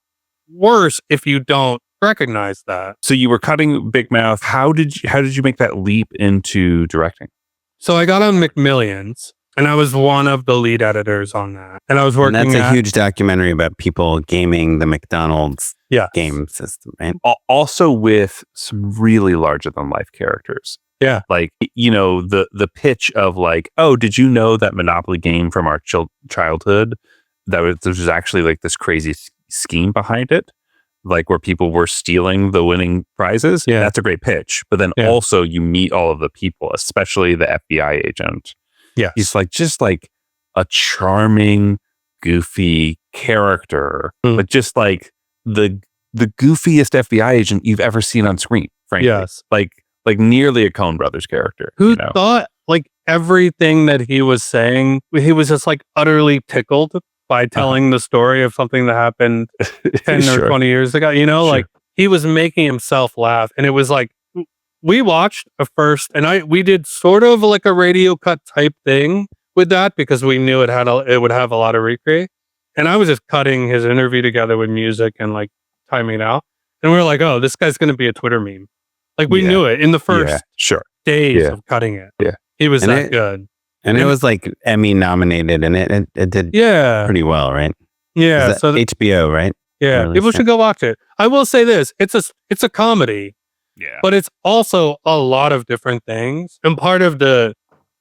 Speaker 3: worse if you don't recognize that.
Speaker 2: So you were cutting Big Mouth. How did you make that leap into directing?
Speaker 3: So I got on McMillions and I was one of the lead editors on that. And I was
Speaker 1: And
Speaker 3: working
Speaker 1: that's a
Speaker 3: at,
Speaker 1: huge documentary about people gaming the McDonald's
Speaker 3: yeah.
Speaker 1: game system, right?
Speaker 2: Also with some really larger than life characters.
Speaker 3: Yeah.
Speaker 2: Like, the pitch of like, oh, did you know that Monopoly game from our childhood, there was actually like this crazy scheme behind it, like where people were stealing the winning prizes?
Speaker 3: Yeah.
Speaker 2: That's a great pitch. But then also you meet all of the people, especially the FBI agent.
Speaker 3: Yeah.
Speaker 2: He's like, just like a charming, goofy character, but just like the goofiest FBI agent you've ever seen on screen, frankly.
Speaker 3: Yes.
Speaker 2: Like nearly a Coen Brothers character.
Speaker 3: Who thought like everything that he was saying, he was just like utterly tickled by telling the story of something that happened 10 or 20 years ago. Like he was making himself laugh. And it was like, we watched a first, and we did sort of like a radio cut type thing with that because we knew it would have a lot of recreate. And I was just cutting his interview together with music and like timing it out. And we were like, oh, this guy's going to be a Twitter meme. Like we knew it in the first days of cutting it.
Speaker 2: Yeah.
Speaker 3: He was that good.
Speaker 1: And it was like Emmy nominated and it did pretty well, right?
Speaker 3: Yeah.
Speaker 1: So HBO, right?
Speaker 3: Yeah. People should go watch it. I will say this. It's a comedy.
Speaker 2: Yeah.
Speaker 3: But it's also a lot of different things. And part of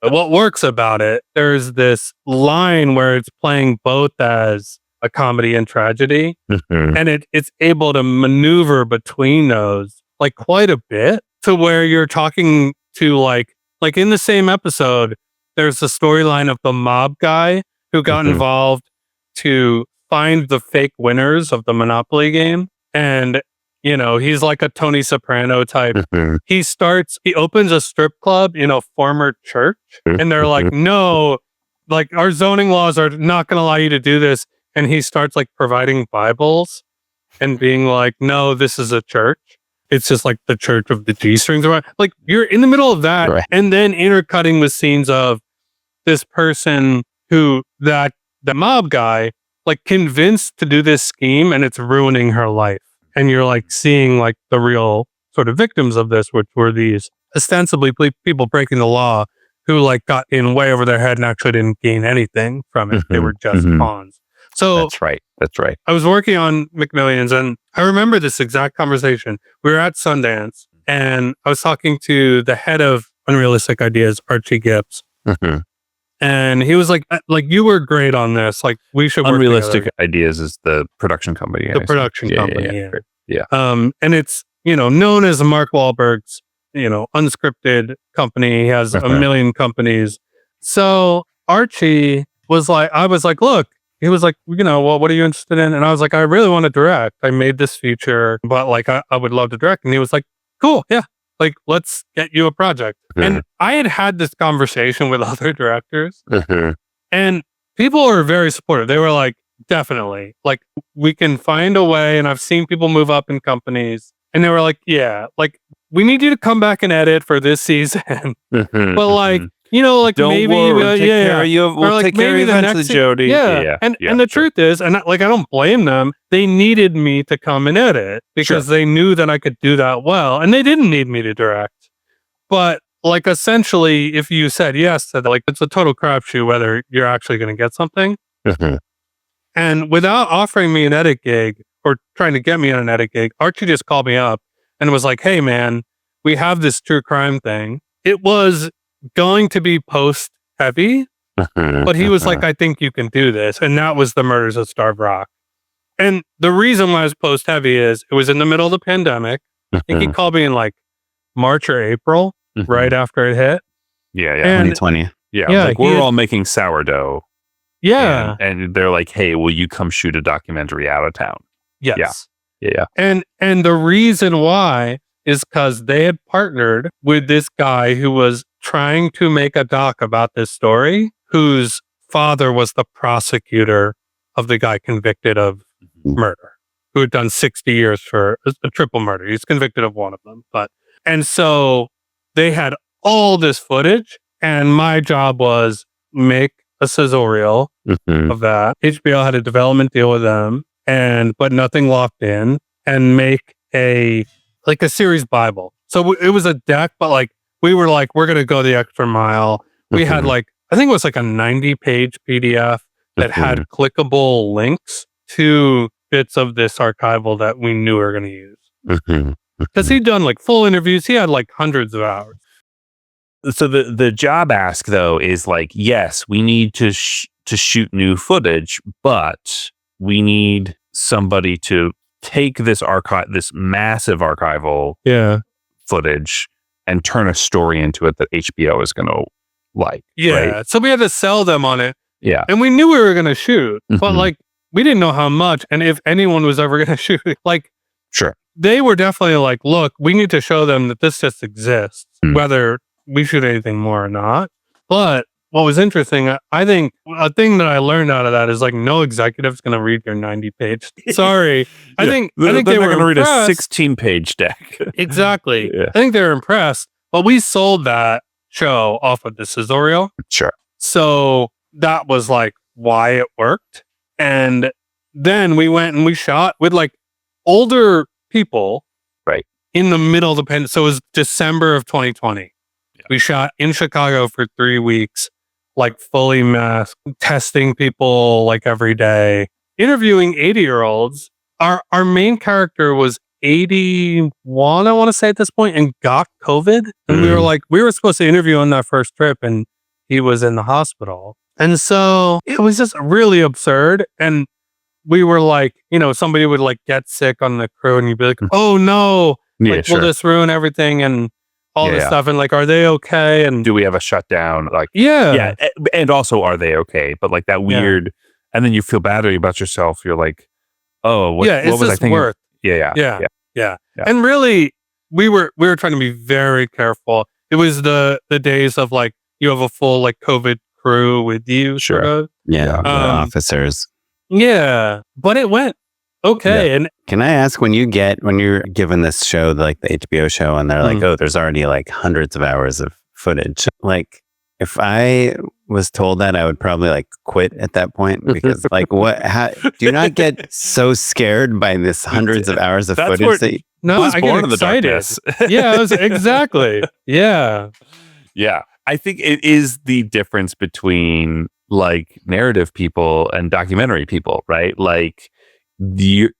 Speaker 3: what works about it, there's this line where it's playing both as a comedy and tragedy.
Speaker 2: Mm-hmm.
Speaker 3: And it's able to maneuver between those like quite a bit to where you're talking to like in the same episode, there's the storyline of the mob guy who got involved to find the fake winners of the Monopoly game. And, he's like a Tony Soprano type. He opens a strip club in a former church and they're like, no, like our zoning laws are not going to allow you to do this. And he starts like providing Bibles and being like, no, this is a church. It's just like the church of the G-strings. Like you're in the middle of that.
Speaker 1: Right.
Speaker 3: And then intercutting with scenes of this person who the mob guy, like convinced to do this scheme and it's ruining her life. And you're like seeing like the real sort of victims of this, which were these ostensibly people breaking the law who like got in way over their head and actually didn't gain anything from it. They were just pawns. So
Speaker 2: That's right.
Speaker 3: I was working on McMillions and I remember this exact conversation. We were at Sundance and I was talking to the head of Unrealistic Ideas, Archie Gibbs. And he was like, you were great on this. Like we should work
Speaker 2: Unrealistic
Speaker 3: together.
Speaker 2: Ideas is the production company.
Speaker 3: The production company.
Speaker 2: Yeah.
Speaker 3: And it's, known as Mark Wahlberg's, unscripted company. He has a million companies. So Archie was like, I was like, look, he was like, well, what are you interested in? And I was like, I really want to direct. I made this feature, but like, I would love to direct. And he was like, cool. Yeah. Like, let's get you a project. And I had this conversation with other directors and people were very supportive. They were like, definitely, like we can find a way. And I've seen people move up in companies and they were like, yeah, like we need you to come back and edit for this season. But like, like
Speaker 2: Don't
Speaker 3: maybe,
Speaker 2: worry, take care of you.
Speaker 3: Or
Speaker 2: We'll
Speaker 3: like
Speaker 2: take care of you
Speaker 3: maybe the
Speaker 2: eventually,
Speaker 3: next,
Speaker 2: Jody.
Speaker 3: yeah. And the truth is, and I don't blame them. They needed me to come and edit because they knew that I could do that well, and they didn't need me to direct. But like essentially, if you said yes to that, like it's a total crapshoot whether you're actually going to get something. And without offering me an edit gig or trying to get me on an edit gig, Archie just called me up and was like, "Hey man, we have this true crime thing." It was going to be post heavy, but he was like, "I think you can do this." And that was The Murders of Starved Rock. And the reason why it was post heavy is it was in the middle of the pandemic. I think he called me in like March or April, right after it hit.
Speaker 2: Yeah.
Speaker 3: And
Speaker 1: 2020.
Speaker 2: Yeah. Like we're all making sourdough.
Speaker 3: Yeah.
Speaker 2: And they're like, "Hey, will you come shoot a documentary out of town?"
Speaker 3: Yes.
Speaker 2: Yeah.
Speaker 3: And the reason why is because they had partnered with this guy who was trying to make a doc about this story, whose father was the prosecutor of the guy convicted of murder, who had done 60 years for a triple murder. He's convicted of one of them. And so they had all this footage, and my job was make a sizzle reel of that. HBO had a development deal with them, but nothing locked in, and make a series Bible. So it was a deck, but like we were like, we're gonna go the extra mile. We had like, I think it was like a 90-page PDF that had clickable links to bits of this archival that we knew we were gonna use. Because he'd done like full interviews. He had like hundreds of hours.
Speaker 2: So the job ask though is like, yes, we need to shoot new footage, but we need somebody to take this massive archival footage and turn a story into it that HBO is going to like.
Speaker 3: Yeah.
Speaker 2: Right?
Speaker 3: So we had to sell them on it.
Speaker 2: Yeah.
Speaker 3: And we knew we were going to shoot, but like we didn't know how much and if anyone was ever going to shoot. Like,
Speaker 2: sure.
Speaker 3: They were definitely like, look, we need to show them that this just exists, whether we shoot anything more or not. But what was interesting, I think a thing that I learned out of that is like no executive's going to read your 90-page. Sorry. I think they were
Speaker 2: going to read a
Speaker 3: impressed.
Speaker 2: 16-page deck.
Speaker 3: Exactly. I think they were impressed. But we sold that show off of the sizzle reel.
Speaker 2: Sure.
Speaker 3: So that was like why it worked. And then we went and we shot with like older people.
Speaker 2: Right.
Speaker 3: In the middle of the pandemic. So it was December of 2020. Yeah. We shot in Chicago for 3 weeks, like fully masked, testing people like every day, interviewing 80-year-olds. Our main character was 81, I want to say at this point, and got COVID. And we were supposed to interview on that first trip and he was in the hospital. And so it was just really absurd. And we were like, somebody would like get sick on the crew and you'd be like, oh no, we'll just ruin everything and all this stuff. And like, are they okay? And
Speaker 2: do we have a shutdown? Like,
Speaker 3: yeah.
Speaker 2: And also, are they okay? But like that weird, and then you feel badly about yourself. You're like, oh, what was I thinking?
Speaker 3: Worth? Yeah. And really, we were trying to be very careful. It was the days of like, you have a full like COVID crew with you.
Speaker 1: Sure.
Speaker 3: Sort of.
Speaker 1: Yeah. The officers.
Speaker 3: Yeah. But it went okay.
Speaker 1: Yeah.
Speaker 3: And
Speaker 1: can I ask when you're given this show, like the HBO show, and they're like, oh, there's already like hundreds of hours of footage. Like if I was told that, I would probably like quit at that point because like do you not get so scared by this hundreds of hours of footage?
Speaker 3: No, I get excited. Yeah, exactly. Yeah.
Speaker 2: Yeah. I think it is the difference between like narrative people and documentary people, right? Like you're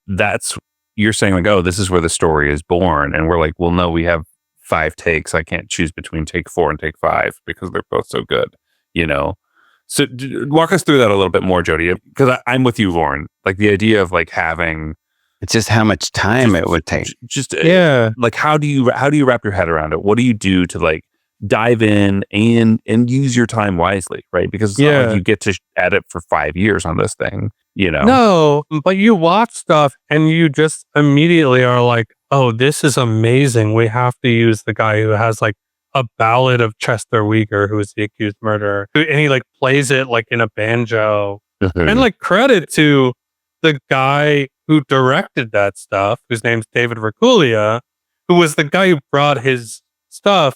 Speaker 2: saying like, oh, this is where the story is born. And we're like, well, no, we have 5 takes. I can't choose between take 4 and take 5 because they're both so good, So walk us through that a little bit more, Jody, because I'm with you, Lauren. Like the idea of like having,
Speaker 1: it's just how much time it would take.
Speaker 2: Like how do you wrap your head around it? What do you do to like dive in and use your time wisely, right? Because it's not like you get to edit for 5 years on this thing,
Speaker 3: No, but you watch stuff and you just immediately are like, oh, this is amazing. We have to use the guy who has like a ballad of Chester Weger, who is the accused murderer. And he like plays it like in a banjo. And like credit to the guy who directed that stuff, whose name's David Raculia, who was the guy who brought his stuff.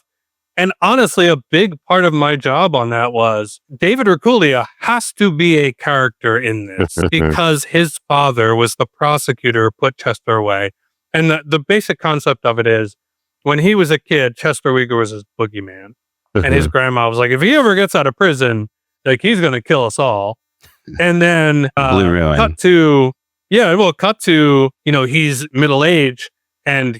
Speaker 3: And honestly, a big part of my job on that was David Rakulia has to be a character in this because his father was the prosecutor who put Chester away. And the basic concept of it is when he was a kid, Chester Weger was his boogeyman. And his grandma was like, if he ever gets out of prison, like he's going to kill us all. And then cut to, he's middle-aged and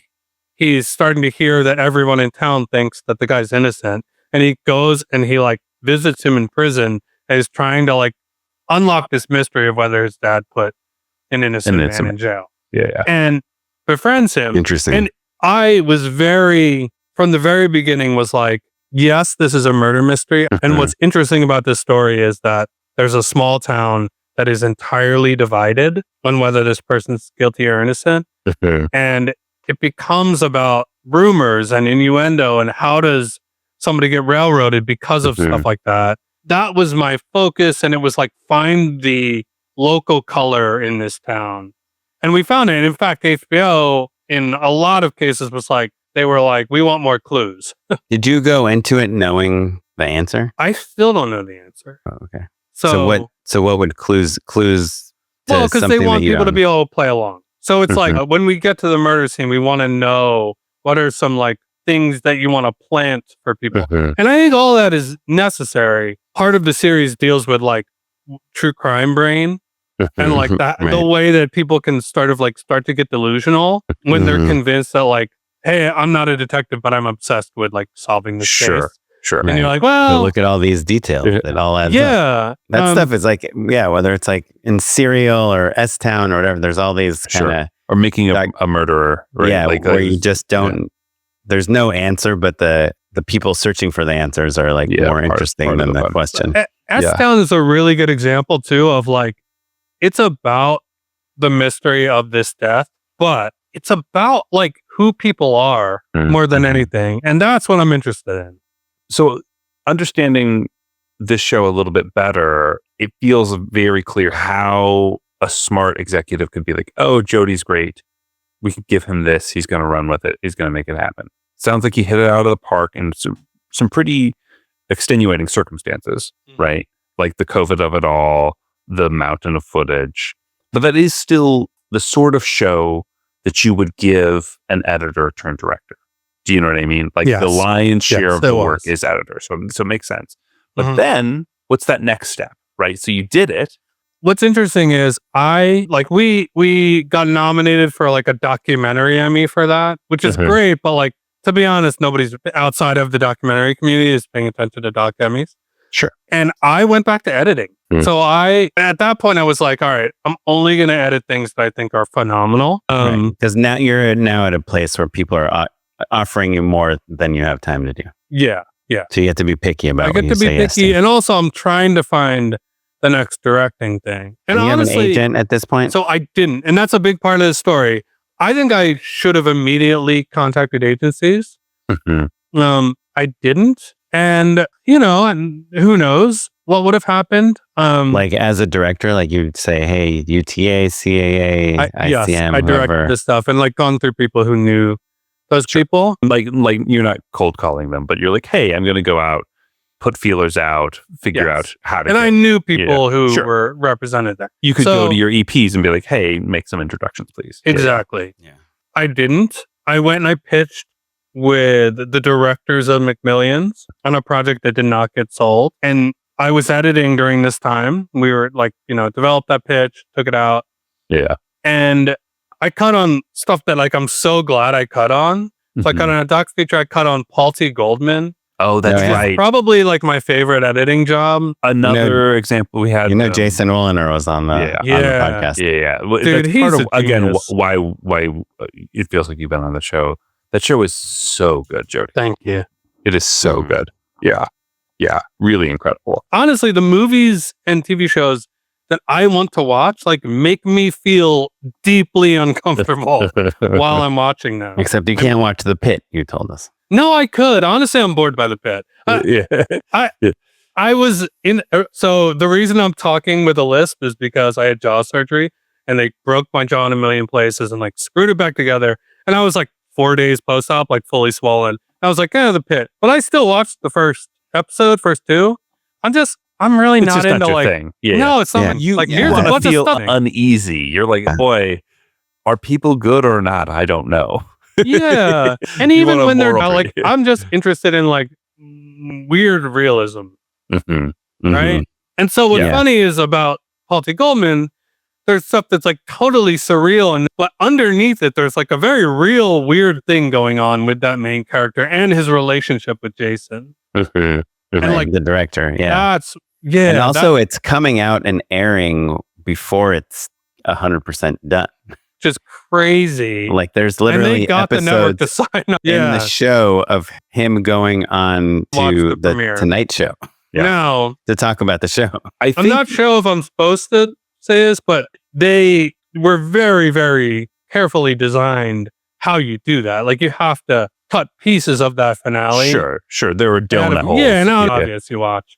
Speaker 3: he's starting to hear that everyone in town thinks that the guy's innocent. And he goes and he like visits him in prison and is trying to like unlock this mystery of whether his dad put an innocent man in jail.
Speaker 2: Yeah.
Speaker 3: And befriends him.
Speaker 1: Interesting.
Speaker 3: And I was from the very beginning was like, yes, this is a murder mystery. And what's interesting about this story is that there's a small town that is entirely divided on whether this person's guilty or innocent. And it becomes about rumors and innuendo and how does somebody get railroaded because of stuff like that. That was my focus. And it was like, find the local color in this town. And we found it. And in fact, HBO in a lot of cases was like, they were like, we want more clues.
Speaker 1: Did you go into it knowing the answer?
Speaker 3: I still don't know the answer.
Speaker 1: Oh, okay.
Speaker 3: So
Speaker 1: what would clues
Speaker 3: well, because they want people to be able to play along. So it's like when we get to the murder scene, we want to know what are some like things that you want to plant for people. And I think all that is necessary. Part of the series deals with like true crime brain and like that, the way that people can start to get delusional when they're convinced that like, hey, I'm not a detective, but I'm obsessed with like solving this case.
Speaker 2: Sure.
Speaker 3: And you're like, well,
Speaker 1: look at all these details. It all adds up. That stuff is like, whether it's like in Serial or S-Town or whatever, there's all these kind of...
Speaker 2: Or making a murderer. Right?
Speaker 1: Yeah, like, where you just don't... There's no answer, but the people searching for the answers are like more interesting than the question.
Speaker 3: S-Town is a really good example too of like, it's about the mystery of this death, but it's about like who people are more than anything. And that's what I'm interested in.
Speaker 2: So understanding this show a little bit better, it feels very clear how a smart executive could be like, oh, Jody's great. We could give him this. He's going to run with it. He's going to make it happen. Sounds like he hit it out of the park in some pretty extenuating circumstances, right? Like the COVID of it all, the mountain of footage. But that is still the sort of show that you would give an editor turned director. Do you know what I mean? Like the lion's share of the work is editor. So it makes sense. But then what's that next step, right? So you did it.
Speaker 3: What's interesting is we got nominated for like a documentary Emmy for that, which is great. But like, to be honest, nobody's outside of the documentary community is paying attention to doc Emmys.
Speaker 2: Sure.
Speaker 3: And I went back to editing. So at that point I was like, all right, I'm only going to edit things that I think are phenomenal.
Speaker 1: Because now you're at a place where people are offering you more than you have time to do.
Speaker 3: Yeah.
Speaker 1: So you have to be picky about.
Speaker 3: I get to be picky, and also I'm trying to find the next directing thing. And
Speaker 1: you
Speaker 3: honestly,
Speaker 1: have an agent at this point?
Speaker 3: So I didn't, and that's a big part of the story. I think I should have immediately contacted agencies. I didn't, and and who knows what would have happened.
Speaker 1: Like as a director, like you'd say, hey, UTA, CAA, ICM,
Speaker 3: yes, I directed this stuff and like gone through people who knew those people.
Speaker 2: Like you're not cold calling them, but you're like, hey, I'm going to go out, put feelers out, figure out how to.
Speaker 3: And I knew people who were represented there.
Speaker 2: You could go to your EPs and be like, hey, make some introductions, please.
Speaker 3: Exactly.
Speaker 1: Yeah.
Speaker 3: I didn't. I went and I pitched with the directors of McMillions on a project that did not get sold. And I was editing during this time. We were like, developed that pitch, took it out.
Speaker 2: Yeah.
Speaker 3: And I cut on stuff that like I'm so glad I cut on. So I cut on a doc feature. I cut on Paul T. Goldman.
Speaker 2: Oh, that's right.
Speaker 3: Probably like my favorite editing job.
Speaker 2: Another example we had.
Speaker 1: Jason Wolliner was on the podcast.
Speaker 2: Yeah. Well,
Speaker 3: dude,
Speaker 2: that's
Speaker 3: he's
Speaker 2: part of, again,
Speaker 3: genius.
Speaker 2: why it feels like you've been on the show. That show is so good, Jody.
Speaker 3: Thank you.
Speaker 2: It is so good. Yeah. Really incredible.
Speaker 3: Honestly, the movies and TV shows that I want to watch like make me feel deeply uncomfortable while I'm watching them.
Speaker 1: Except you can't watch The Pit, you told us.
Speaker 3: No, I could. Honestly, I'm bored by The Pit. I was in. So the reason I'm talking with a lisp is because I had jaw surgery and they broke my jaw in a million places and like screwed it back together. And I was like 4 days post-op, like fully swollen. I was like, the Pit. But I still watched the first two. I'm really
Speaker 2: It's
Speaker 3: not
Speaker 2: just
Speaker 3: into
Speaker 2: not your
Speaker 3: like,
Speaker 2: thing. Yeah.
Speaker 3: no, it's not.
Speaker 2: You
Speaker 3: Here's a
Speaker 2: want to
Speaker 3: bunch
Speaker 2: feel
Speaker 3: of stuff.
Speaker 2: uneasy. You're like, boy, are people good or not? I don't know.
Speaker 3: Yeah. And
Speaker 2: You
Speaker 3: even
Speaker 2: want a
Speaker 3: when they're
Speaker 2: moral
Speaker 3: like,
Speaker 2: review.
Speaker 3: I'm just interested in like weird realism. Right. And so what's funny is about Paul T. Goldman, there's stuff that's like totally surreal, but underneath it, there's like a very real weird thing going on with that main character and his relationship with Jason.
Speaker 1: And like the director. Yeah. And also it's coming out and airing before it's 100% done.
Speaker 3: Just crazy.
Speaker 1: Like there's literally
Speaker 3: and they got the network
Speaker 1: episodes
Speaker 3: to sign up.
Speaker 1: in the show of him going on to the Tonight Show.
Speaker 3: Now,
Speaker 1: to talk about the show.
Speaker 3: I'm not sure if I'm supposed to say this, but they were very, very carefully designed how you do that. Like you have to cut pieces of that finale.
Speaker 2: Sure. There were donut holes.
Speaker 3: Yeah, now obvious you watch.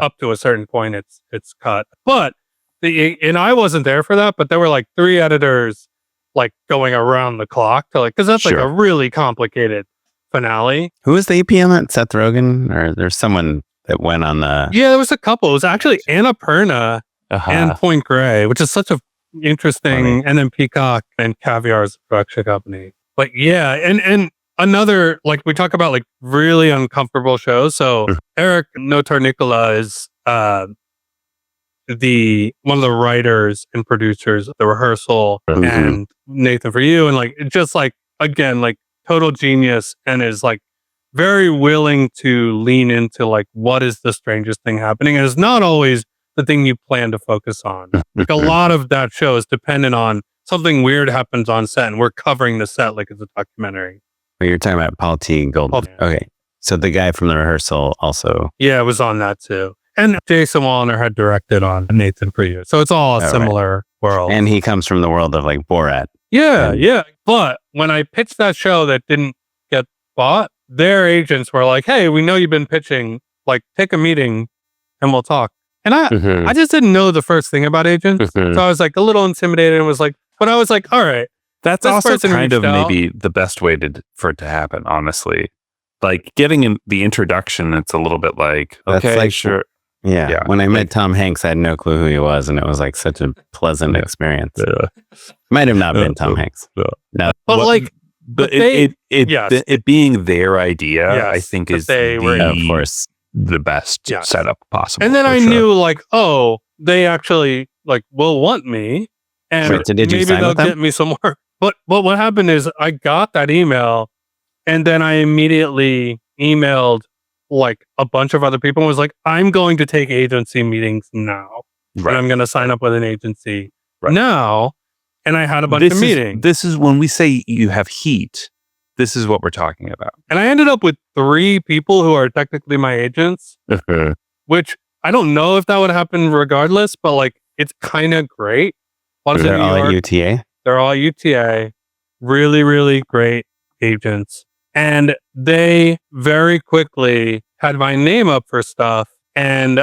Speaker 3: Up to a certain point, it's cut. But and I wasn't there for that, but there were like 3 editors like going around the clock to like, because that's like a really complicated finale.
Speaker 1: Who was the EP on that? Seth Rogen, or there's someone that went on the...
Speaker 3: Yeah, there was a couple. It was actually Annapurna and Point Grey, which is such a interesting, and then Peacock and Caviar's production company. But yeah, and another, like we talk about like really uncomfortable shows. So Eric Notar-Nicola is one of the writers and producers of The Rehearsal and Nathan For You, and like just like again like total genius, and is like very willing to lean into like what is the strangest thing happening, and it's not always the thing you plan to focus on. Like a lot of that show is dependent on something weird happens on set, and we're covering the set like it's a documentary.
Speaker 1: Well, you're talking about Paul T. Goldman. Okay, so the guy from The Rehearsal also.
Speaker 3: Yeah, it was on that too. And Jason Wallner had directed on Nathan For You. So it's all a similar world.
Speaker 1: And he comes from the world of like Borat.
Speaker 3: Yeah. But when I pitched that show that didn't get bought, their agents were like, hey, we know you've been pitching, like take a meeting and we'll talk. And I just didn't know the first thing about agents. So I was like a little intimidated and was like, but I was like, all right.
Speaker 2: That's also kind of maybe the best way for it to happen, honestly. Like getting in the introduction, it's a little bit like, okay, like, sure.
Speaker 1: Yeah. When I met Tom Hanks, I had no clue who he was, and it was like such a pleasant experience. Might have not been Tom Hanks. No.
Speaker 3: But
Speaker 2: it being their idea, I think is
Speaker 1: of course
Speaker 2: the best setup possible.
Speaker 3: And then I knew like, oh, they actually like will want me, and maybe they'll get me some more. But what happened is I got that email, and then I immediately emailed like a bunch of other people and was like, I'm going to take agency meetings now. And I'm going to sign up with an agency now. And I had a bunch of meetings.
Speaker 2: This is when we say you have heat. This is what we're talking about.
Speaker 3: And I ended up with 3 people who are technically my agents, which I don't know if that would happen regardless, but like, it's kind of great.
Speaker 1: They're all at UTA?
Speaker 3: They're all UTA. Really, really great agents. And they very quickly had my name up for stuff. And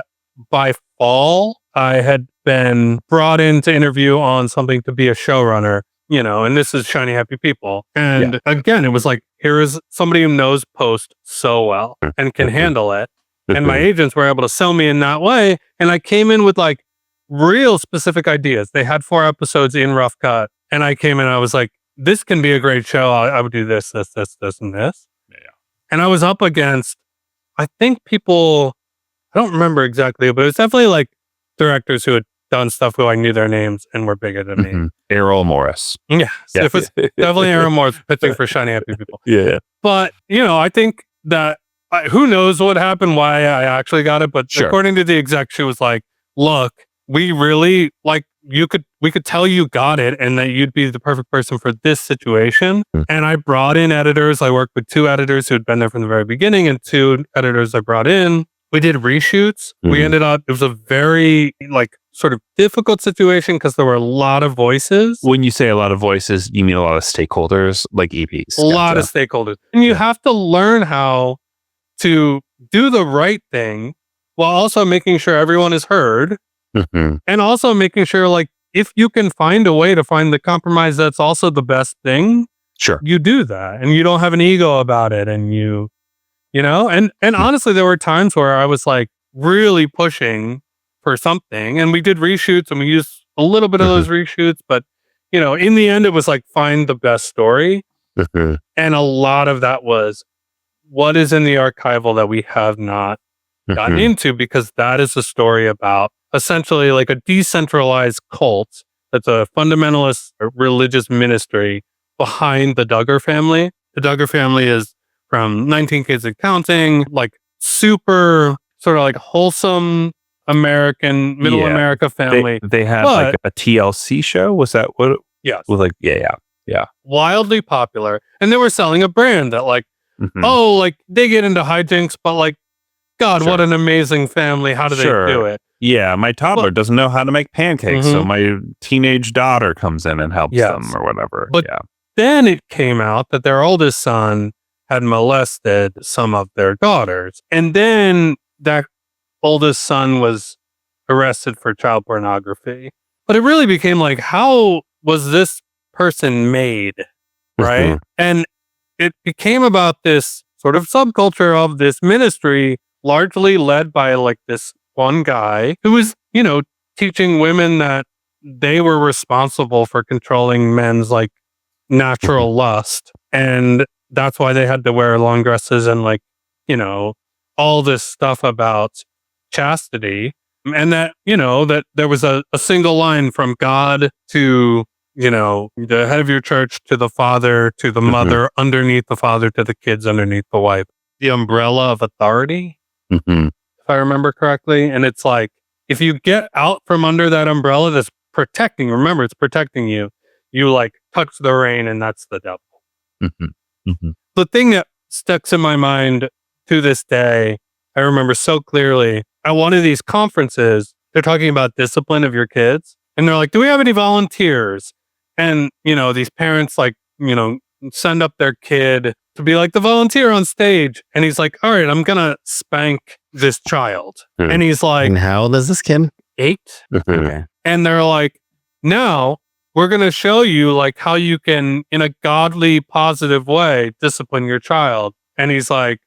Speaker 3: by fall, I had been brought in to interview on something to be a showrunner, and this is Shiny Happy People. And again, it was like, here is somebody who knows post so well and can handle it. And my agents were able to sell me in that way. And I came in with like real specific ideas. They had 4 episodes in rough cut. And I came in and I was like, this can be a great show. I would do this, and this. Yeah. And I was up against, I think people, I don't remember exactly, but it was definitely like directors who had done stuff who I knew their names and were bigger than me.
Speaker 2: Errol Morris.
Speaker 3: Yeah. So it was definitely Errol Morris pitching for Shiny Happy People.
Speaker 2: Yeah.
Speaker 3: But, I think that who knows what happened, why I actually got it. But according to the exec, she was like, look, we really like, we could tell you got it and that you'd be the perfect person for this situation. And I brought in editors. I worked with 2 editors who had been there from the very beginning and 2 editors I brought in. We did reshoots. We ended up, it was a very like sort of difficult situation because there were a lot of voices.
Speaker 2: When you say a lot of voices, you mean a lot of stakeholders, like EPs.
Speaker 3: A lot of stakeholders. And you have to learn how to do the right thing while also making sure everyone is heard. And also making sure, like, if you can find a way to find the compromise, that's also the best thing.
Speaker 2: Sure.
Speaker 3: you do that and you don't have an ego about it. And and honestly, there were times where I was like really pushing for something, and we did reshoots and we used a little bit of those reshoots, but in the end, it was like find the best story. And a lot of that was what is in the archival that we have not gotten into, because that is a story about essentially like a decentralized cult that's a fundamentalist religious ministry behind the Duggar family. The Duggar family is from 19 Kids and Counting, like super sort of like wholesome American, middle America family.
Speaker 2: They had like a TLC show. Was that what?
Speaker 3: Yes.
Speaker 2: Was like, yeah.
Speaker 3: Wildly popular. And they were selling a brand that like, like they get into hijinks, but like, God, what an amazing family. How do they do it?
Speaker 2: Yeah, my toddler doesn't know how to make pancakes, so my teenage daughter comes in and helps them or whatever.
Speaker 3: But then it came out that their oldest son had molested some of their daughters. And then that oldest son was arrested for child pornography. But it really became like, how was this person made? Right? And it became about this sort of subculture of this ministry, largely led by like this one guy who was, teaching women that they were responsible for controlling men's like natural lust. And that's why they had to wear long dresses and like, all this stuff about chastity. And that, that there was a single line from God to, the head of your church, to the father, to the mother, underneath the father, to the kids, underneath the wife. The umbrella of authority, if I remember correctly. And it's like, if you get out from under that umbrella that's protecting, remember, it's protecting you, you like touch the rein, and that's the devil. The thing that sticks in my mind to this day, I remember so clearly, at one of these conferences, they're talking about discipline of your kids. And they're like, do we have any volunteers? And, these parents like, send up their kid to be like the volunteer on stage. And he's like, all right, I'm going to spank this child. And he's like,
Speaker 1: and how old is this kid?
Speaker 3: 8.
Speaker 1: Okay.
Speaker 3: And they're like, now we're going to show you like how you can, in a godly, positive way, discipline your child. And he's like,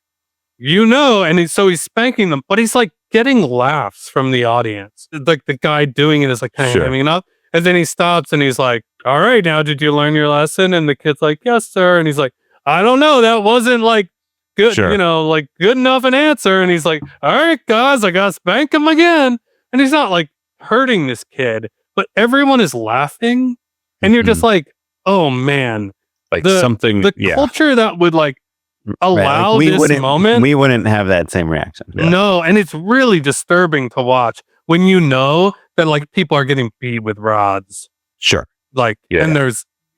Speaker 3: and so he's spanking them, but he's like getting laughs from the audience. Like the guy doing it is like kind of hemming up. And then he stops and he's like, all right, now did you learn your lesson? And the kid's like, yes, sir. And he's like, I don't know. That wasn't like good, like good enough an answer. And he's like, all right, guys, I got to spank him again. And he's not like hurting this kid, but everyone is laughing. And you're just like, oh man,
Speaker 2: like
Speaker 3: the culture that would like allow this moment.
Speaker 1: We wouldn't have that same reaction.
Speaker 3: No. And it's really disturbing to watch when you know that like people are getting beat with rods.
Speaker 2: Sure.
Speaker 3: Like, and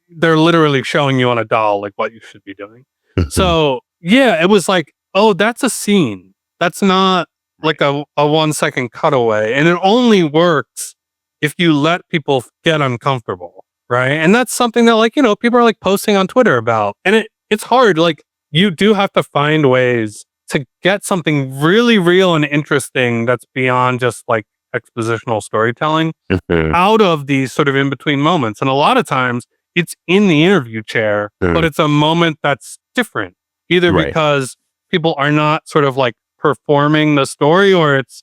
Speaker 3: they're literally showing you on a doll, like what you should be doing. So it was like, oh, that's a scene. That's not like a 1 second cutaway. And it only works if you let people get uncomfortable. Right. And that's something that like, people are like posting on Twitter about, and it's hard. Like you do have to find ways to get something really real and interesting that's beyond just like expositional storytelling out of these sort of in-between moments. And a lot of times it's in the interview chair, but it's a moment that's different, either because people are not sort of like performing the story, or it's,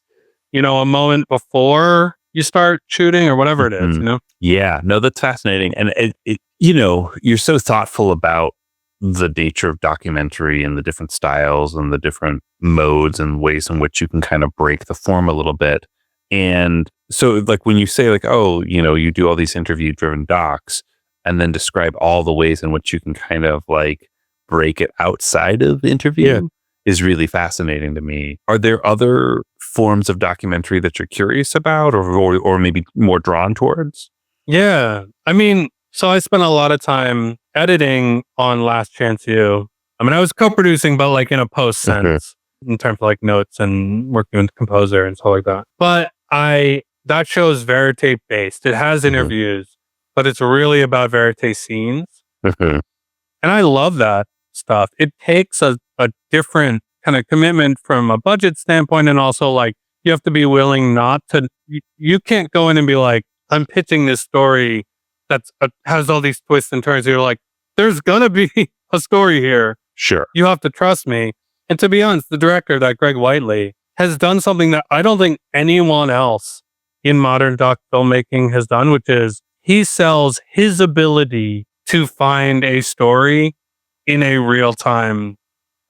Speaker 3: a moment before you start shooting or whatever it is,
Speaker 2: Yeah, no, that's fascinating. And you're so thoughtful about the nature of documentary and the different styles and the different modes and ways in which you can kind of break the form a little bit. And so like when you say like, oh, you do all these interview driven docs and then describe all the ways in which you can kind of like break it outside of interview is really fascinating to me. Are there other forms of documentary that you're curious about or maybe more drawn towards?
Speaker 3: Yeah. I mean, so I spent a lot of time editing on Last Chance U. I mean, I was co-producing, but like in a post sense in terms of like notes and working with the composer and stuff like that. But that show is verite based. It has interviews, but it's really about verite scenes. And I love that stuff. It takes a different kind of commitment from a budget standpoint. And also like, you have to be willing not to, you can't go in and be like, I'm pitching this story that's has all these twists and turns. You're like, there's going to be a story here.
Speaker 2: Sure.
Speaker 3: You have to trust me. And to be honest, the director, that Greg Whiteley, has done something that I don't think anyone else in modern doc filmmaking has done, which is he sells his ability to find a story in a real-time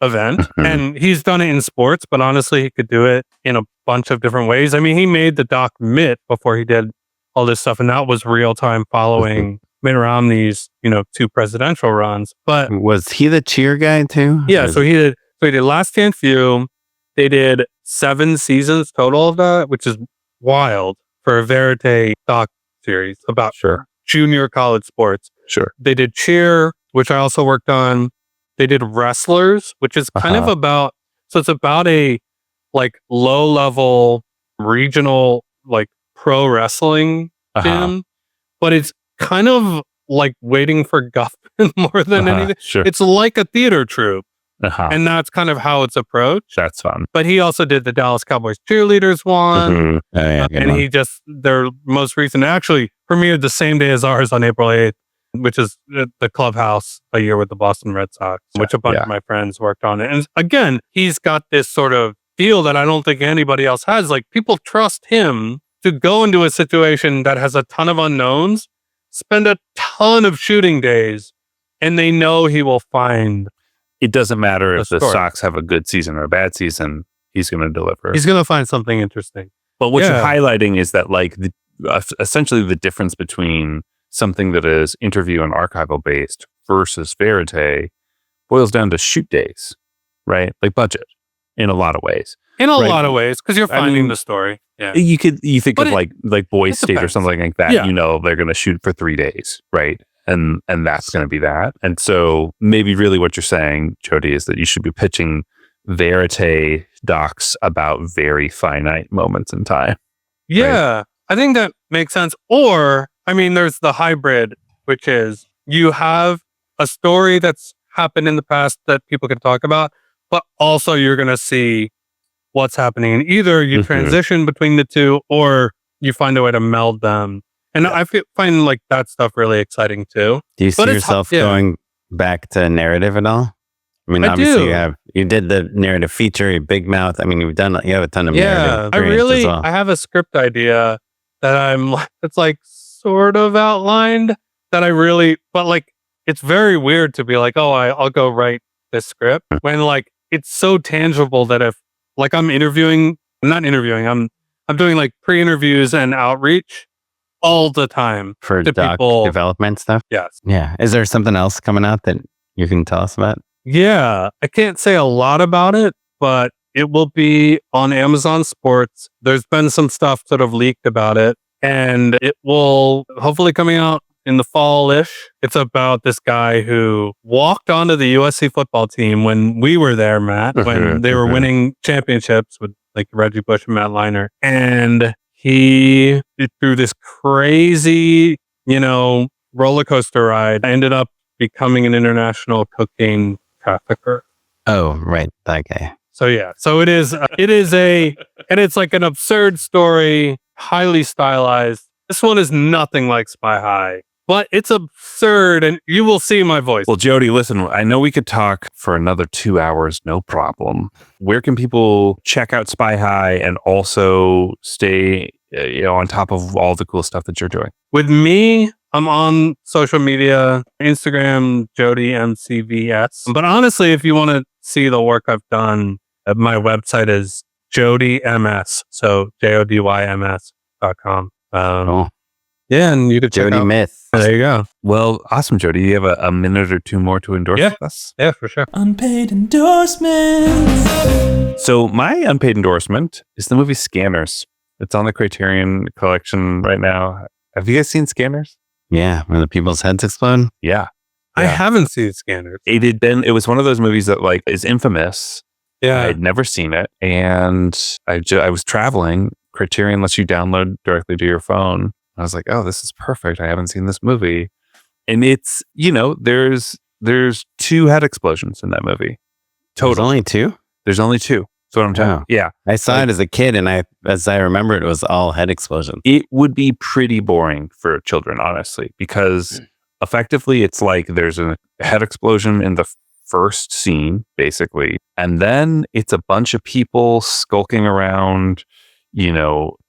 Speaker 3: event. And he's done it in sports, but honestly, he could do it in a bunch of different ways. I mean, he made the doc Mitt before he did all this stuff, and that was real-time following Mitt Romney's, 2 presidential runs. But
Speaker 1: was he the cheer guy too?
Speaker 3: yeah, so he did Last Chance U. They did 7 seasons total of that, which is wild for a Verite doc series about junior college sports.
Speaker 2: Sure.
Speaker 3: They did Cheer, which I also worked on. They did Wrestlers, which is kind of about, so it's about a like low level regional like pro wrestling gym, but it's kind of like Waiting for Guffman more than anything.
Speaker 2: Sure.
Speaker 3: It's like a theater troupe. And that's kind of how it's approached.
Speaker 2: That's fun.
Speaker 3: But he also did the Dallas Cowboys cheerleaders one. And he just, their most recent, actually premiered the same day as ours on April 8th, which is the Clubhouse a year with the Boston Red Sox, which a bunch of my friends worked on it. And again, he's got this sort of feel that I don't think anybody else has. Like, people trust him to go into a situation that has a ton of unknowns, spend a ton of shooting days, and they know he will find.
Speaker 2: It doesn't matter if the Sox have a good season or a bad season, he's going to deliver.
Speaker 3: He's going to find something interesting.
Speaker 2: But what you're highlighting is that, like, essentially the difference between something that is interview and archival based versus Verite boils down to shoot days, right? Like budget in a lot of ways.
Speaker 3: In a lot of ways, because you're finding the story. Yeah.
Speaker 2: You think of like Boys State or something like that.
Speaker 3: Yeah.
Speaker 2: They're going to shoot for 3 days, right? And that's going to be that. And so maybe really what you're saying, Jody, is that you should be pitching Verite docs about very finite moments in time.
Speaker 3: Yeah, right? I think that makes sense. Or, I mean, there's the hybrid, which is you have a story that's happened in the past that people can talk about, but also you're going to see what's happening. Either you transition between the two or you find a way to meld them. And I find like that stuff really exciting too.
Speaker 1: Do you see yourself going back to narrative at all? I mean, obviously you did the narrative feature, your Big Mouth. I mean, you have a ton of narrative.
Speaker 3: I have a script idea that it's like sort of outlined that but like, it's very weird to be like, oh, I'll go write this script when like, it's so tangible that if like I'm not interviewing, I'm doing like pre-interviews and outreach all the time
Speaker 1: for doc development stuff.
Speaker 3: Yes.
Speaker 1: Yeah. Is there something else coming out that you can tell us about?
Speaker 3: Yeah. I can't say a lot about it, but it will be on Amazon Sports. There's been some stuff sort of leaked about it, and it will hopefully coming out in the fall-ish. It's about this guy who walked onto the USC football team when we were there, Matt, when they were winning championships with like Reggie Bush and Matt Leinart. And he, through this crazy, roller coaster ride, ended up becoming an international cocaine trafficker.
Speaker 1: Oh, right. That guy.
Speaker 3: So yeah. So it is and it's like an absurd story, highly stylized. This one is nothing like Spy High, but it's absurd, and you will see my voice.
Speaker 2: Well, Jody, listen, I know we could talk for another 2 hours, no problem. Where can people check out Spy High and also stay on top of all the cool stuff that you're doing?
Speaker 3: With me, I'm on social media, Instagram, Jody MCVS. But honestly, if you want to see the work I've done, my website is JodyMS. So JodyMS.com. Yeah, and you could check
Speaker 1: Jody
Speaker 3: out.
Speaker 1: Myth.
Speaker 3: There you go.
Speaker 2: Well, awesome, Jody. You have a minute or two more to endorse us?
Speaker 3: Yeah, for sure.
Speaker 4: Unpaid endorsements.
Speaker 2: So my unpaid endorsement is the movie Scanners. It's on the Criterion Collection right now. Have you guys seen Scanners?
Speaker 1: Yeah, when the people's heads explode.
Speaker 2: Yeah.
Speaker 3: I haven't seen Scanners.
Speaker 2: It was one of those movies that like is infamous.
Speaker 3: Yeah.
Speaker 2: I'd never seen it. And I was traveling. Criterion lets you download directly to your phone. I was like, oh, this is perfect. I haven't seen this movie. And it's, there's 2 head explosions in that movie.
Speaker 1: Total. There's only 2?
Speaker 2: There's only 2. That's what I'm telling you. Yeah.
Speaker 1: I saw it as a kid, and as I remember, it was all head explosions.
Speaker 2: It would be pretty boring for children, honestly, because effectively, it's like there's a head explosion in the first scene, basically. And then it's a bunch of people skulking around,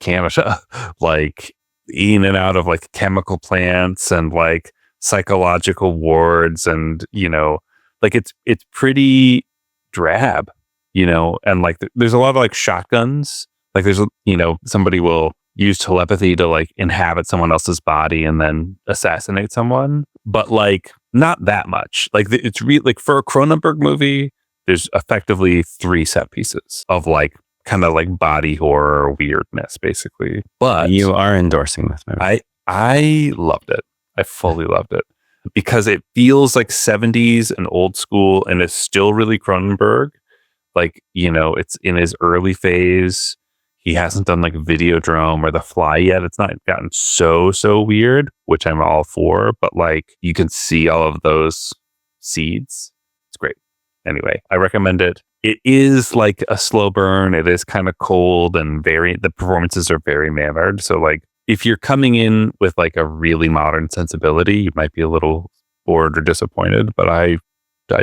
Speaker 2: Canada, like in and out of like chemical plants and like psychological wards. And, like it's pretty drab, and like there's a lot of like shotguns. Like there's, somebody will use telepathy to like inhabit someone else's body and then assassinate someone, but like not that much. Like it's really like for a Cronenberg movie, there's effectively 3 set pieces of like kind of like body horror weirdness, basically. But
Speaker 1: you are endorsing this movie.
Speaker 2: I loved it. I fully loved it because it feels like 70s and old school, and it's still really Cronenberg. Like, it's in his early phase. He hasn't done like Videodrome or The Fly yet. It's not gotten so weird, which I'm all for, but like you can see all of those seeds. It's great. Anyway, I recommend it. It is like a slow burn. It is kind of cold and the performances are very mannered. So like if you're coming in with like a really modern sensibility, you might be a little bored or disappointed, but I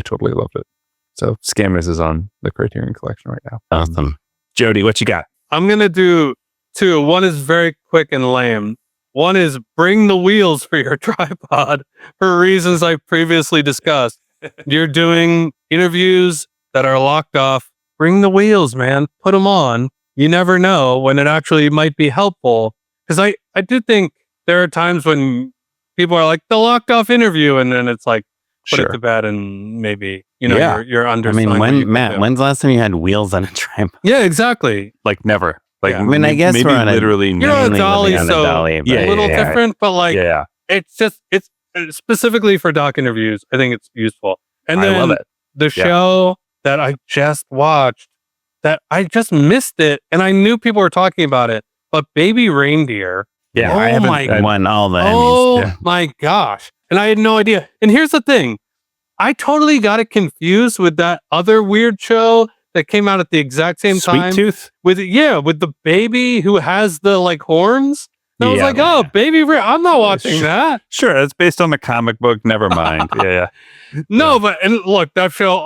Speaker 2: totally loved it. So Scammers is on the Criterion Collection right now.
Speaker 1: Awesome.
Speaker 2: Jody, what you got?
Speaker 3: I'm going to do 2. One is very quick and lame. One is bring the wheels for your tripod for reasons I previously discussed. You're doing interviews that are locked off. Bring the wheels, man. Put them on. You never know when it actually might be helpful. Because I do think there are times when people are like, the locked off interview, and then it's like, put it to bed and maybe, you're under.
Speaker 1: I mean, when's the last time you had wheels on a tripod?
Speaker 3: Yeah, exactly.
Speaker 2: Like never. Like,
Speaker 1: I mean, I guess
Speaker 2: maybe
Speaker 1: we're on
Speaker 2: literally
Speaker 3: you're on a dolly, so
Speaker 1: dolly,
Speaker 3: a little different, but like, it's specifically for doc interviews. I think it's useful. And then
Speaker 2: I love it.
Speaker 3: The show that I just watched, that I just missed it, and I knew people were talking about it, but Baby Reindeer.
Speaker 2: Yeah,
Speaker 1: I won all the Emmys.
Speaker 3: Oh my gosh. And I had no idea. And here's the thing. I totally got it confused with that other weird show that came out at the exact same time.
Speaker 2: Sweet Tooth?
Speaker 3: With the baby who has the like horns. And I was like, oh, Baby I'm not watching that.
Speaker 2: Sure, it's based on the comic book. Never mind.
Speaker 3: No, but and look, that show,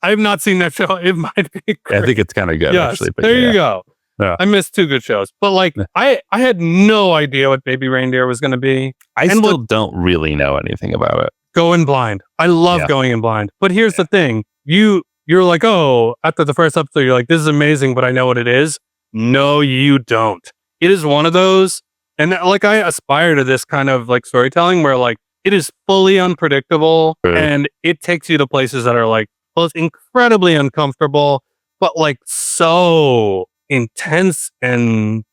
Speaker 3: I've not seen that show. It might be great.
Speaker 2: I think it's kind of good, actually. But
Speaker 3: there you go. Yeah. I missed 2 good shows. But like, I had no idea what Baby Reindeer was going to be.
Speaker 2: I still don't really know anything about it.
Speaker 3: Go in blind. I love going in blind. But here's the thing. You're like, oh, after the first episode, you're like, this is amazing, but I know what it is. No, you don't. It is one of those. And like, I aspire to this kind of like storytelling where like, it is fully unpredictable and it takes you to places that are like, well, it's incredibly uncomfortable, but like so intense and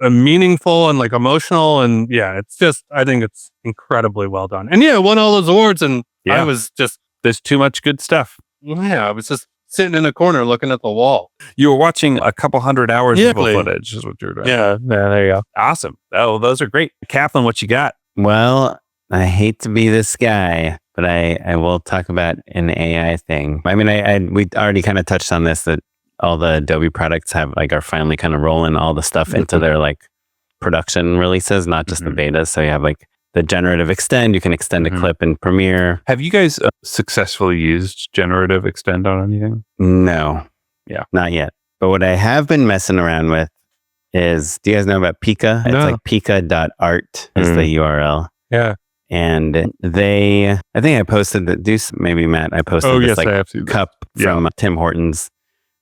Speaker 3: meaningful and like emotional. And it's just, I think it's incredibly well done. And it won all those awards. And I was just,
Speaker 2: there's too much good stuff.
Speaker 3: I was just sitting in a corner looking at the wall.
Speaker 2: You were watching a couple hundred hours of footage is what you're doing.
Speaker 3: Yeah, there you go.
Speaker 2: Awesome. Oh, those are great. Kaplan, what you got?
Speaker 1: Well, I hate to be this guy, but I will talk about an AI thing. I mean, we already kind of touched on this, that all the Adobe products are finally kind of rolling all the stuff into their like production releases, not just the betas. So you have like the generative extend, you can extend a clip in Premiere.
Speaker 2: Have you guys successfully used generative extend on anything?
Speaker 1: No. Yeah. Not yet. But what I have been messing around with is, do you guys know about Pika?
Speaker 3: No.
Speaker 1: It's like pika.art is the URL.
Speaker 3: Yeah.
Speaker 1: And I think I posted maybe Matt, I posted this like cup from Tim Hortons,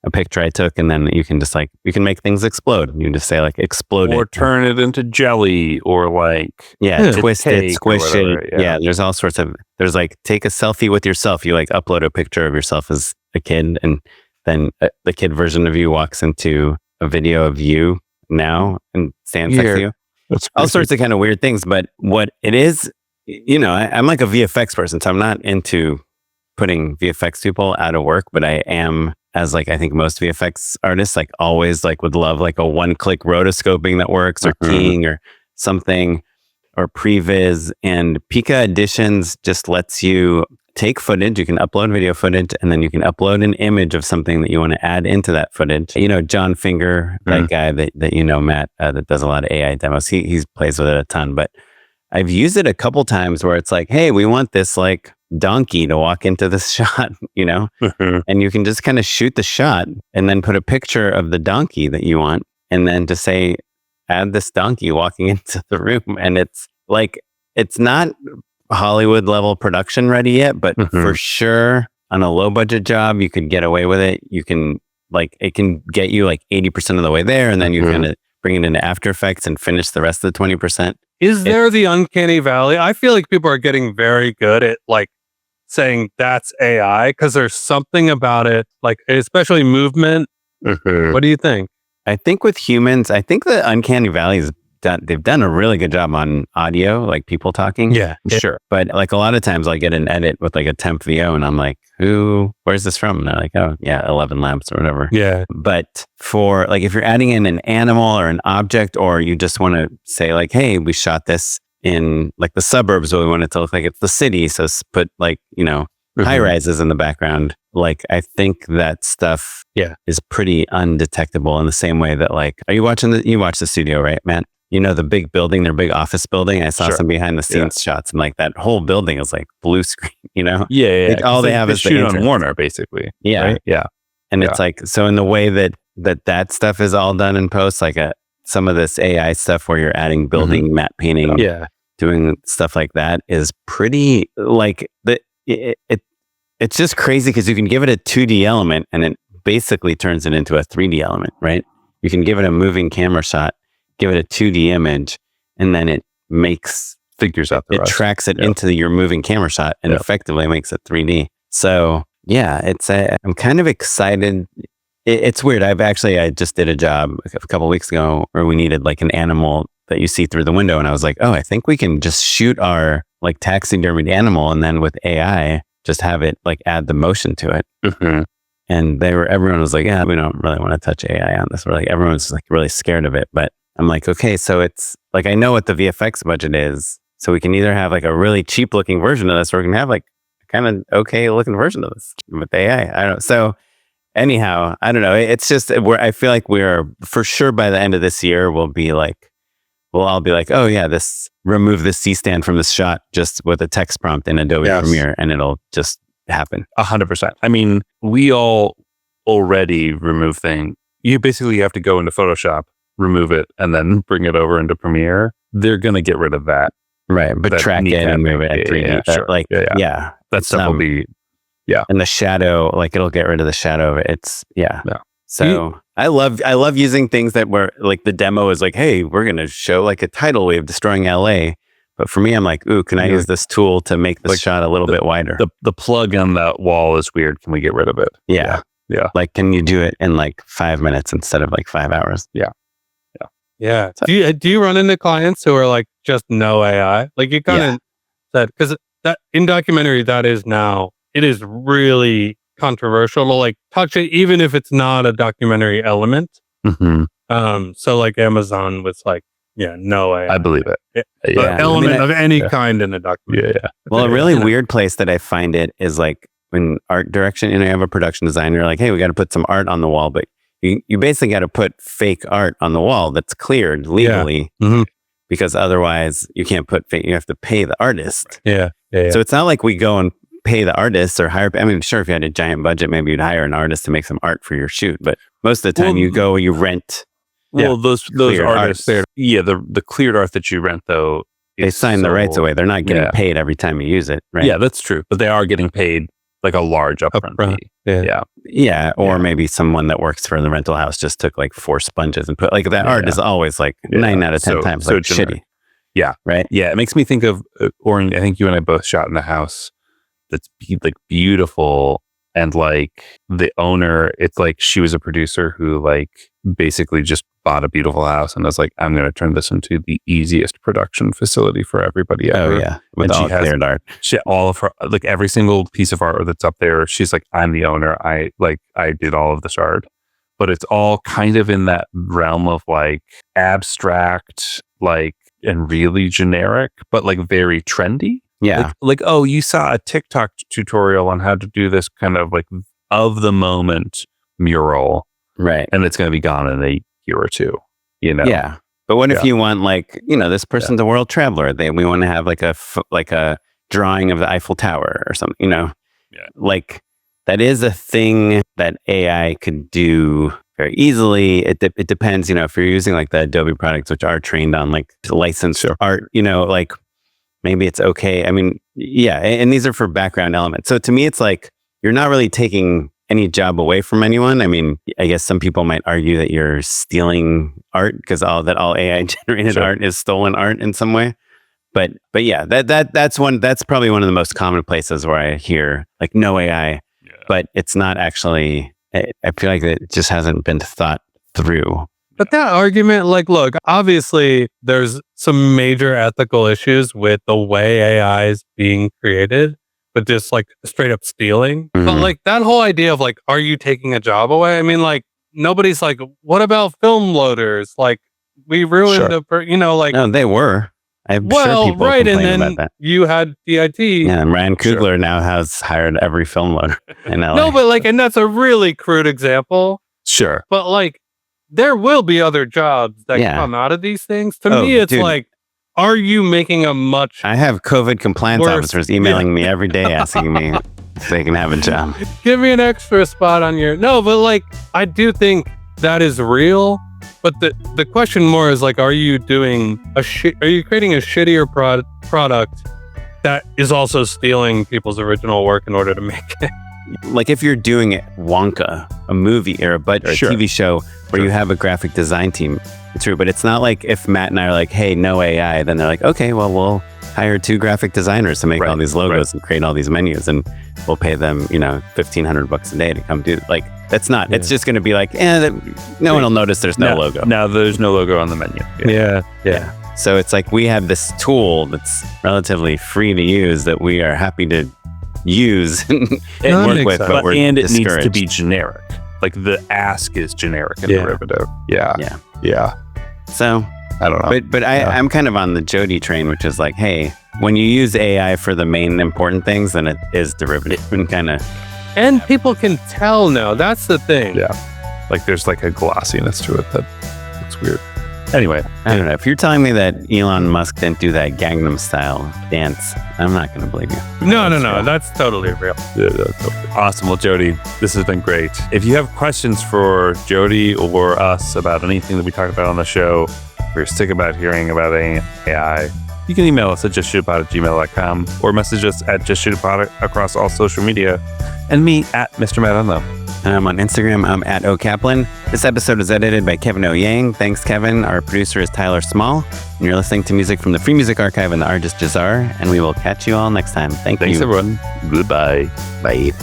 Speaker 1: a picture I took, and then you can just like, you can make things explode. You just say like explode
Speaker 2: or turn it into jelly or like
Speaker 1: twist it, squish it. Yeah, there's all sorts of, there's like take a selfie with yourself. You like upload a picture of yourself as a kid, and then the kid version of you walks into a video of you now and stands next to you. That's all sorts of kind of weird things. But what it is, I'm like a VFX person, so I'm not into putting VFX people out of work, but I am, as like I think most VFX artists, like always like would love like a one-click rotoscoping that works, or keying or something, or previs. And Pika Editions just lets you take footage. You can upload video footage, and then you can upload an image of something that you want to add into that footage. John Finger, that guy that Matt, that does a lot of AI demos. He plays with it a ton, but I've used it a couple times where it's like, hey, we want this like donkey to walk into this shot, you know, and you can just kind of shoot the shot and then put a picture of the donkey that you want, and then to say, add this donkey walking into the room. And it's like, it's not Hollywood level production ready yet, but for sure on a low budget job, you could get away with it. You can like, it can get you like 80% of the way there. And then you kind of bring it into After Effects and finish the rest of the 20%.
Speaker 3: Is there the uncanny valley? I feel like people are getting very good at like saying that's AI because there's something about it, like especially movement. What do you think?
Speaker 1: I think with humans, I think the uncanny valley is they've done a really good job on audio, like people talking.
Speaker 3: Yeah,
Speaker 1: sure. But like a lot of times I get an edit with like a temp VO and I'm like, where's this from? And they're like, oh yeah, 11 Labs or whatever.
Speaker 3: Yeah.
Speaker 1: But for like, if you're adding in an animal or an object, or you just want to say like, hey, we shot this in like the suburbs, but we want it to look like it's the city. So put like, you know, high rises in the background. Like, I think that stuff is pretty undetectable in the same way that like, you watch the studio, right, Matt? You know, the big building, their big office building. I saw some behind the scenes shots, and like that whole building is like blue screen, you know?
Speaker 2: Yeah.
Speaker 1: Like, all they have is the
Speaker 2: shoot
Speaker 1: entrance.
Speaker 2: on Warner, basically.
Speaker 1: Yeah.
Speaker 2: Right? Yeah.
Speaker 1: And it's like, so in the way that stuff is all done in post, like some of this AI stuff where you're adding building, matte painting, doing stuff like that is pretty like it's just crazy because you can give it a 2D element and it basically turns it into a 3D element, right? You can give it a moving camera shot, give it a 2D image, and then it
Speaker 2: figures out the rest.
Speaker 1: Tracks it into your moving camera shot and effectively makes it 3D. So yeah, I'm kind of excited. It's weird. I just did a job a couple of weeks ago where we needed like an animal that you see through the window. And I was like, oh, I think we can just shoot our like taxidermied animal. And then with AI, just have it like add the motion to it. And everyone was like, yeah, we don't really want to touch AI on this. We're like, everyone's like really scared of it. But I'm like, okay, so it's like, I know what the VFX budget is. So we can either have like a really cheap looking version of this, or we can have like a kind of okay looking version of this with AI. I don't know. So anyhow, I don't know. It's just I feel like we're for sure by the end of this year, we'll all be like, oh yeah, remove this C-stand from this shot just with a text prompt in Adobe Premiere, and it'll just happen.
Speaker 2: 100%. I mean, we all already remove things. You basically have to go into Photoshop, remove it, and then bring it over into Premiere. They're going to get rid of that.
Speaker 1: Right. But track it and move it at 3D.
Speaker 2: Yeah. That stuff will be,
Speaker 1: And the shadow, like it'll get rid of the shadow of it. It's, So I love using things that were like the demo is like, hey, we're going to show like a tidal wave destroying LA. But for me, I'm like, ooh, can I use this tool to make this shot a little bit wider?
Speaker 2: The plug on that wall is weird. Can we get rid of it?
Speaker 1: Yeah. Like, can you do it in like 5 minutes instead of like 5 hours?
Speaker 3: Yeah. So, do you run into clients who are like just no AI? Like you kind of said, because that in documentary, it is really controversial to like touch it, even if it's not a documentary element. So like Amazon was like, no AI.
Speaker 2: I believe it.
Speaker 3: Element of any kind in a documentary.
Speaker 1: Well, a really weird place that I find it is like when art direction, you have a production designer, like, hey, we got to put some art on the wall, but you basically got to put fake art on the wall that's cleared legally because otherwise you can't put fake, you have to pay the artist. So it's not like we go and pay the artist or hire, I mean, sure, if you had a giant budget, maybe you'd hire an artist to make some art for your shoot, but most of the time you rent.
Speaker 2: Those artists, the cleared art that you rent though,
Speaker 1: they sign the rights away. They're not getting paid every time you use it, right?
Speaker 2: Yeah, that's true. But they are getting paid like a large upfront fee.
Speaker 1: Or maybe someone that works for the rental house just took like 4 sponges and put like that art is always like 9 out of 10 times like shitty.
Speaker 2: Yeah.
Speaker 1: Right.
Speaker 2: Yeah. It makes me think of, Oren, I think you and I both shot in a house that's like beautiful. And like the owner, it's like she was a producer who like basically just bought a beautiful house and was like, I'm going to turn this into the easiest production facility for everybody ever.
Speaker 1: Oh yeah. With all cleared art.
Speaker 2: All of her, like every single piece of art that's up there, she's like, I'm the owner. I did all of this art. But it's all kind of in that realm of like abstract, like, and really generic, but like very trendy.
Speaker 1: Yeah.
Speaker 2: Like, oh, you saw a TikTok tutorial on how to do this kind of like of the moment mural.
Speaker 1: Right.
Speaker 2: And it's going to be gone in a year or two,
Speaker 1: Yeah. But what if you want like, this person's a world traveler. We want to have like a drawing of the Eiffel Tower or something, like that is a thing that AI could do very easily. It depends, if you're using like the Adobe products, which are trained on like licensed art, like maybe it's okay. I mean, yeah. And these are for background elements. So to me, it's like, you're not really taking any job away from anyone. I mean, I guess some people might argue that you're stealing art because all AI generated art is stolen art in some way. But yeah, that's probably one of the most common places where I hear like no AI, but it's not actually, I feel like it just hasn't been thought through.
Speaker 3: But that argument, like, look, obviously there's some major ethical issues with the way AI is being created. But just like straight up stealing. But like that whole idea of like, are you taking a job away? I mean, like nobody's like, what about film loaders? Like we ruined like.
Speaker 1: No, they were. I'm sure people complain
Speaker 3: and then
Speaker 1: about that.
Speaker 3: You had DIT.
Speaker 1: Yeah, and Ryan Coogler now has hired every film loader in LA.
Speaker 3: No, but like, and that's a really crude example.
Speaker 2: Sure.
Speaker 3: But like, there will be other jobs that come out of these things. To me, it's like, are you making a much...
Speaker 1: I have COVID compliance officers emailing me every day asking me if they can have a job.
Speaker 3: Give me an extra spot on your... No, but like, I do think that is real. But the question more is like, are you doing are you creating a shittier product that is also stealing people's original work in order to make it?
Speaker 1: Like if you're doing Wonka, a movie or a TV show where you have a graphic design team, it's true. But it's not like if Matt and I are like, hey, no AI, then they're like, okay, well, we'll hire 2 graphic designers to make all these logos and create all these menus, and we'll pay them, $1,500 a day to come do. Like that's not. It's just going to be like, no one will notice. There's no logo.
Speaker 2: Now there's no logo on the menu.
Speaker 1: Yeah. So it's like we have this tool that's relatively free to use that we are happy to use and work with, but
Speaker 2: it needs to be generic. Like the ask is generic and derivative. Yeah.
Speaker 1: So
Speaker 2: I don't know.
Speaker 1: But I'm kind of on the Jody train, which is like, hey, when you use AI for the main important things, then it is derivative and kind of.
Speaker 3: And people can tell now. That's the thing.
Speaker 2: Yeah. Like there's like a glossiness to it that looks weird. Anyway,
Speaker 1: I don't know. If you're telling me that Elon Musk didn't do that Gangnam Style dance, I'm not going to believe you.
Speaker 3: No. That's totally real.
Speaker 2: Yeah, that's totally. Awesome. Well, Jody, this has been great. If you have questions for Jody or us about anything that we talk about on the show, if you're sick about hearing about AI, you can email us at justshootitpod@gmail.com or message us at justshootitpod across all social media, and me at Mr. Matt Unlow.
Speaker 1: And I'm on Instagram. I'm at @OKaplan. This episode is edited by Kevin O. Yang. Thanks, Kevin. Our producer is Tyler Small. And you're listening to music from the Free Music Archive and the artist Jahzzar. And we will catch you all next time. Thanks,
Speaker 2: everyone. Goodbye.
Speaker 1: Bye.